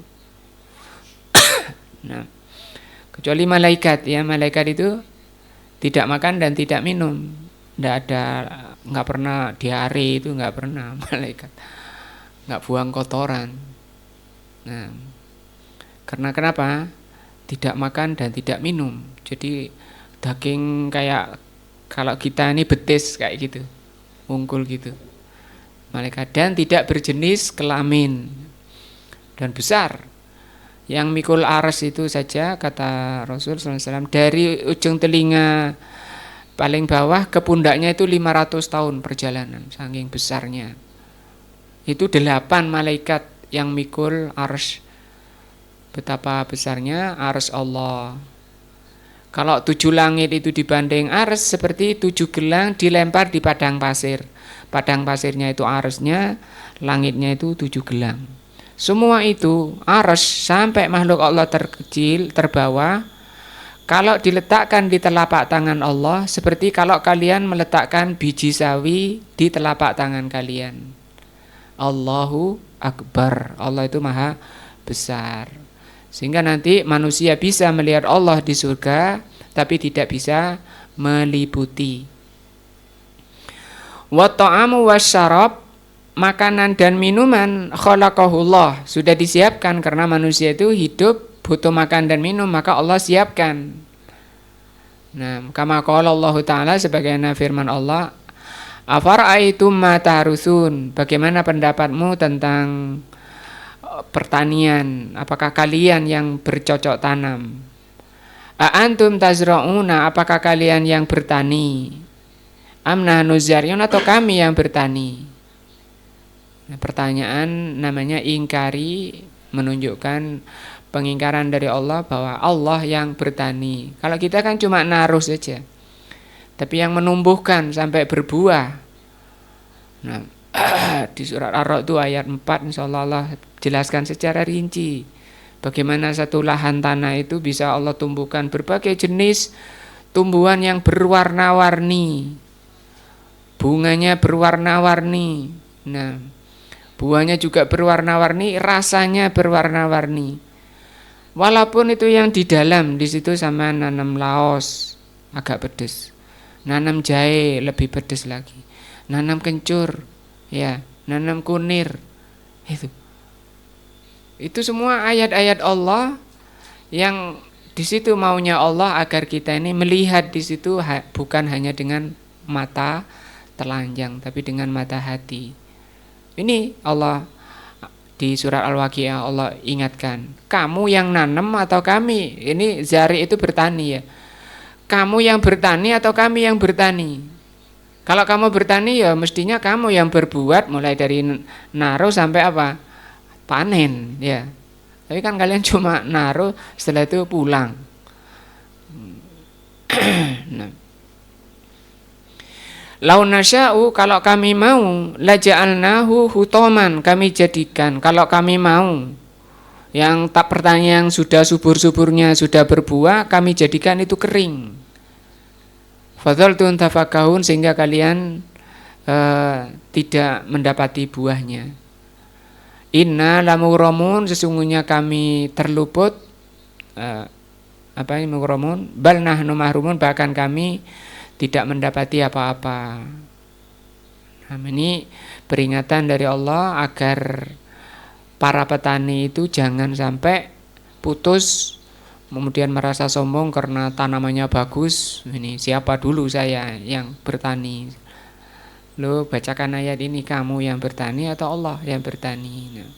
Nah, kecuali malaikat ya, malaikat itu tidak makan dan tidak minum, nggak pernah diare, itu nggak pernah malaikat, nggak buang kotoran. Nah, karena kenapa? Tidak makan dan tidak minum. Jadi daging kayak kalau kita ini betis kayak gitu, ungkul gitu. Malaikat dan tidak berjenis kelamin dan besar. Yang mikul aras itu saja kata Rasul SAW, dari ujung telinga paling bawah ke pundaknya itu 500 tahun perjalanan, saking besarnya. Itu 8 malaikat yang mikul aras. Betapa besarnya aras Allah. Kalau 7 langit itu dibanding aras, seperti 7 gelang dilempar di padang pasir. Padang pasirnya itu arasnya, langitnya itu 7 gelang. Semua itu aras sampai makhluk Allah terkecil, terbawah, kalau diletakkan di telapak tangan Allah, seperti kalau kalian meletakkan biji sawi di telapak tangan kalian. Allahu Akbar. Allah itu maha besar. Sehingga nanti manusia bisa melihat Allah di surga, tapi tidak bisa meliputi. Wa ta'amu wasyarab, makanan dan minuman khalaqahullah, sudah disiapkan, karena manusia itu hidup butuh makan dan minum, maka Allah siapkan. Nah, kama qala Allah Ta'ala, sebagaimana firman Allah, afara'aitum ma tahrusun, bagaimana pendapatmu tentang pertanian, apakah kalian yang bercocok tanam? A'antum tazra'una, apakah kalian yang bertani? Amna nuzaryun, atau kami yang bertani? Nah, pertanyaan namanya ingkari, menunjukkan pengingkaran dari Allah bahwa Allah yang bertani. Kalau kita kan cuma naruh saja. Tapi yang menumbuhkan sampai berbuah. Nah, di surat Ar-Ra'd itu ayat 4 insyaallah Allah jelaskan secara rinci bagaimana satu lahan tanah itu bisa Allah tumbuhkan berbagai jenis tumbuhan yang berwarna-warni. Bunganya berwarna-warni. Nah, buahnya juga berwarna-warni, rasanya berwarna-warni. Walaupun itu yang di dalam, di situ sama nanam laos agak pedes. Nanam jahe lebih pedes lagi. Nanam kencur, ya, nanam kunir. Itu semua ayat-ayat Allah yang di situ maunya Allah agar kita ini melihat di situ bukan hanya dengan mata telanjang tapi dengan mata hati. Ini Allah di surat Al-Waqiah Allah ingatkan, kamu yang nanam atau kami? Ini Zari itu bertani ya. Kamu yang bertani atau kami yang bertani? Kalau kamu bertani ya mestinya kamu yang berbuat mulai dari naruh sampai apa? Panen ya. Tapi kan kalian cuma naruh setelah itu pulang. Nah. Lau nasya'u kalau kami mau laja'alnahu hutoman kami jadikan kalau kami mau yang tak pertanyaan yang sudah subur-suburnya sudah berbuah kami jadikan itu kering. Fadhaltun tafakahun sehingga kalian tidak mendapati buahnya. Inna lamughramun sesungguhnya kami terluput apa ini mughramun bal nahnu mahrumun bahkan kami tidak mendapati apa-apa. Nah, ini peringatan dari Allah agar para petani itu jangan sampai putus kemudian merasa sombong karena tanamannya bagus. Ini siapa dulu saya yang bertani? Lo bacakan ayat ini, kamu yang bertani atau Allah yang bertani? Nah,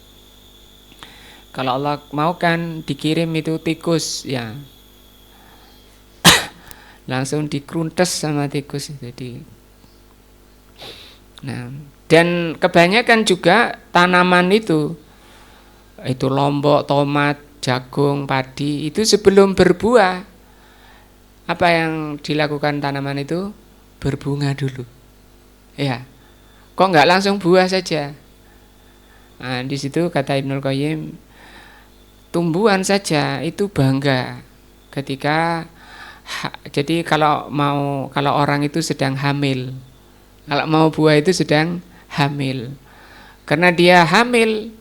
kalau Allah mau kan dikirim itu tikus ya. Langsung dikruntes sama tikus itu. Nah, dan kebanyakan juga tanaman itu lombok, tomat, jagung, padi itu sebelum berbuah apa yang dilakukan tanaman itu berbunga dulu. Ya, kok nggak langsung buah saja? Nah, di situ kata Ibnul Qayyim, tumbuhan saja itu bangga ketika jadi kalau orang itu sedang hamil, kalau mau buah itu sedang hamil, karena dia hamil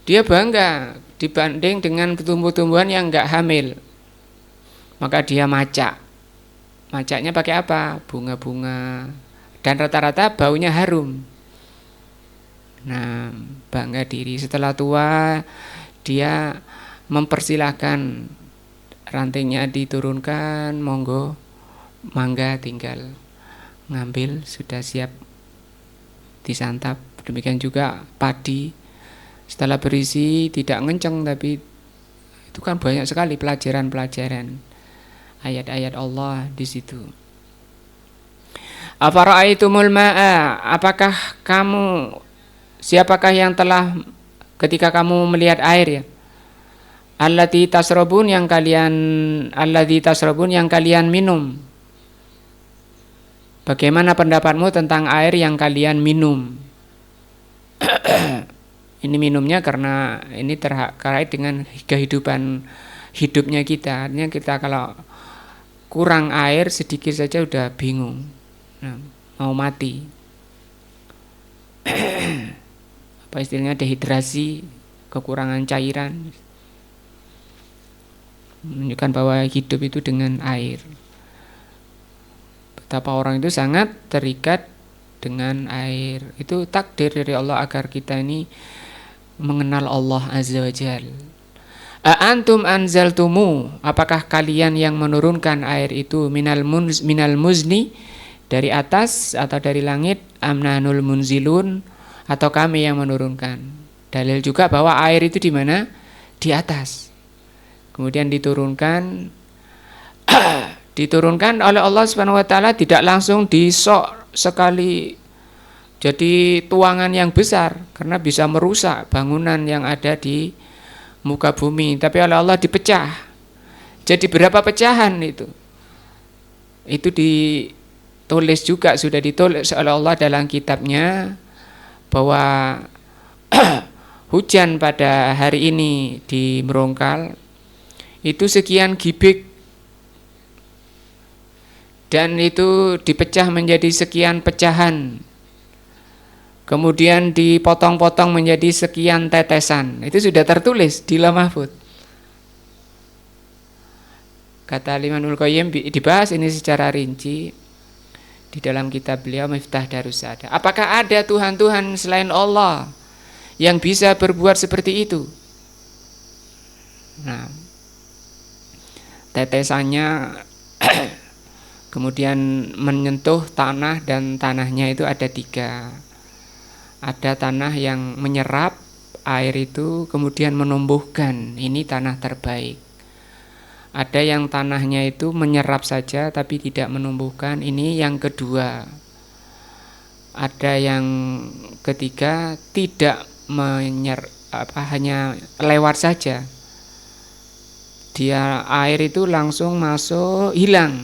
dia bangga dibanding dengan tumbuh-tumbuhan yang enggak hamil, maka dia macaknya pakai apa? Bunga-bunga dan rata-rata baunya harum. Nah, bangga diri. Setelah tua dia mempersilahkan rantingnya diturunkan, monggo mangga tinggal ngambil sudah siap disantap. Demikian juga padi setelah berisi tidak ngenceng tapi itu kan banyak sekali pelajaran-pelajaran ayat-ayat Allah di situ. Afara'aitumul ma'a apakah kamu siapakah yang telah ketika kamu melihat air ya? Alladzi tasrabun yang kalian minum. Bagaimana pendapatmu tentang air yang kalian minum? Ini minumnya karena ini terkait dengan kehidupan hidupnya kita. Artinya kita kalau kurang air sedikit saja udah bingung. Nah, mau mati. Apa istilahnya dehidrasi, kekurangan cairan. Menunjukkan bahwa hidup itu dengan air. Betapa orang itu sangat terikat dengan air. Itu takdir dari Allah agar kita ini mengenal Allah Azza wa Jal. Antum anzaltumu apakah kalian yang menurunkan air itu minal muzni dari atas atau dari langit amnanul munzilun atau kami yang menurunkan. Dalil juga bahwa air itu di mana? Di atas. Kemudian diturunkan oleh Allah Subhanahu wa taala tidak langsung disok sekali jadi tuangan yang besar karena bisa merusak bangunan yang ada di muka bumi, tapi oleh Allah dipecah. Jadi berapa pecahan itu? Itu ditulis juga, sudah ditulis oleh Allah dalam kitabnya bahwa hujan pada hari ini di Merongkal itu sekian gibik, dan itu dipecah menjadi sekian pecahan, kemudian dipotong-potong menjadi sekian tetesan. Itu sudah tertulis di Lauh Mahfuz. Kata Imam Ibnul Qayyim, dibahas ini secara rinci di dalam kitab beliau Miftah Darus Sa'adah. Apakah ada Tuhan-Tuhan selain Allah yang bisa berbuat seperti itu? Nah, tetesannya kemudian menyentuh tanah, dan tanahnya itu ada 3. Ada tanah yang menyerap air itu kemudian menumbuhkan, ini tanah terbaik. Ada yang tanahnya itu menyerap saja tapi tidak menumbuhkan, ini yang kedua. Ada yang ketiga tidak hanya lewat saja. Dia air itu langsung masuk, hilang.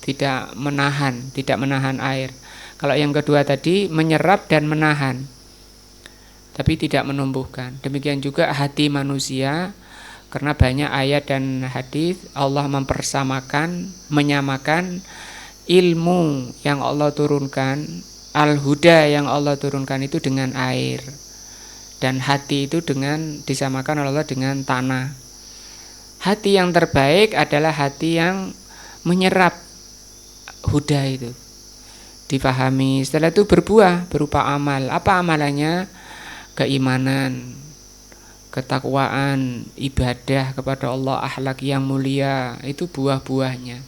Tidak menahan air. Kalau yang kedua tadi menyerap dan menahan, tapi tidak menumbuhkan. Demikian juga hati manusia, karena banyak ayat dan hadis Allah menyamakan ilmu yang Allah turunkan, al-huda yang Allah turunkan itu dengan air, dan hati itu disamakan oleh Allah dengan tanah. Hati yang terbaik adalah hati yang menyerap huda itu, dipahami, setelah itu berbuah berupa amal. Apa amalannya? Keimanan, ketakwaan, ibadah kepada Allah, akhlak yang mulia, itu buah-buahnya.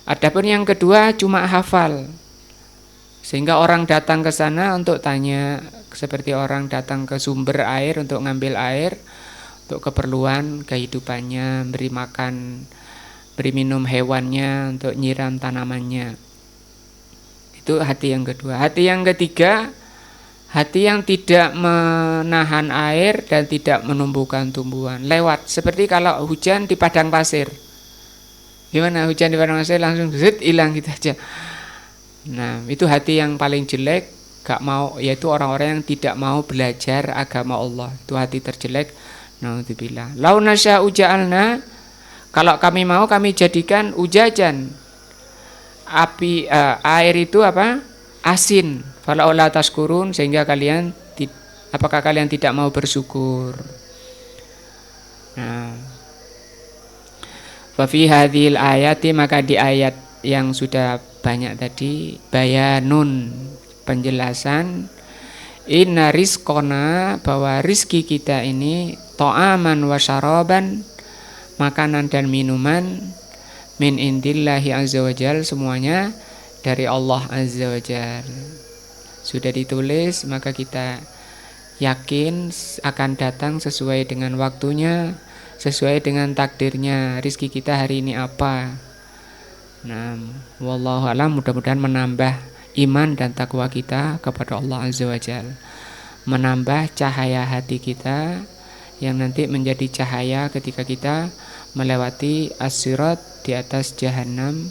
Adapun yang kedua cuma hafal, sehingga orang datang ke sana untuk tanya, seperti orang datang ke sumber air untuk ngambil air untuk keperluan kehidupannya, beri makan, beri minum hewannya, untuk nyiram tanamannya. Itu hati yang kedua. Hati yang ketiga, hati yang tidak menahan air dan tidak menumbuhkan tumbuhan, lewat. Seperti kalau hujan di padang pasir. Gimana hujan di padang pasir langsung hilang gitu aja. Nah, itu hati yang paling jelek, gak mau, yaitu orang-orang yang tidak mau belajar agama Allah. Itu hati terjelek. Naudzubillah. Lau nasya'u ja'alna, kalau kami mau kami jadikan ujajan. Air itu apa? Asin. Falaula tashkurun, sehingga apakah kalian tidak mau bersyukur? Nah, fa fi hadhil ayati, maka di ayat yang sudah banyak tadi, bayanun, penjelasan, inna rizqona, bahwa rizki kita ini, ta'aman wa syaraban, makanan dan minuman, min indillahi azza wajal, semuanya dari Allah azza wajal. Sudah ditulis, maka kita yakin akan datang sesuai dengan waktunya, sesuai dengan takdirnya. Rizki kita hari ini apa? Nah, wallahu alam, mudah-mudahan menambah iman dan takwa kita kepada Allah azza wajal, menambah cahaya hati kita yang nanti menjadi cahaya ketika kita melewati as-sirat di atas jahanam,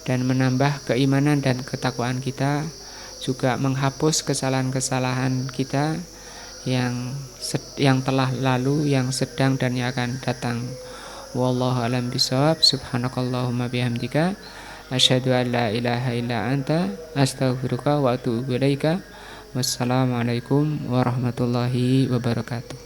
dan menambah keimanan dan ketakwaan kita, juga menghapus kesalahan-kesalahan kita yang telah lalu, yang sedang dan yang akan datang. Wallahu a'lam bishawab. Subhanakallahumma bihamdika asyhadu an la ilaha illa anta astaghfiruka wa atubu ilaika. Wassalamualaikum warahmatullahi wabarakatuh.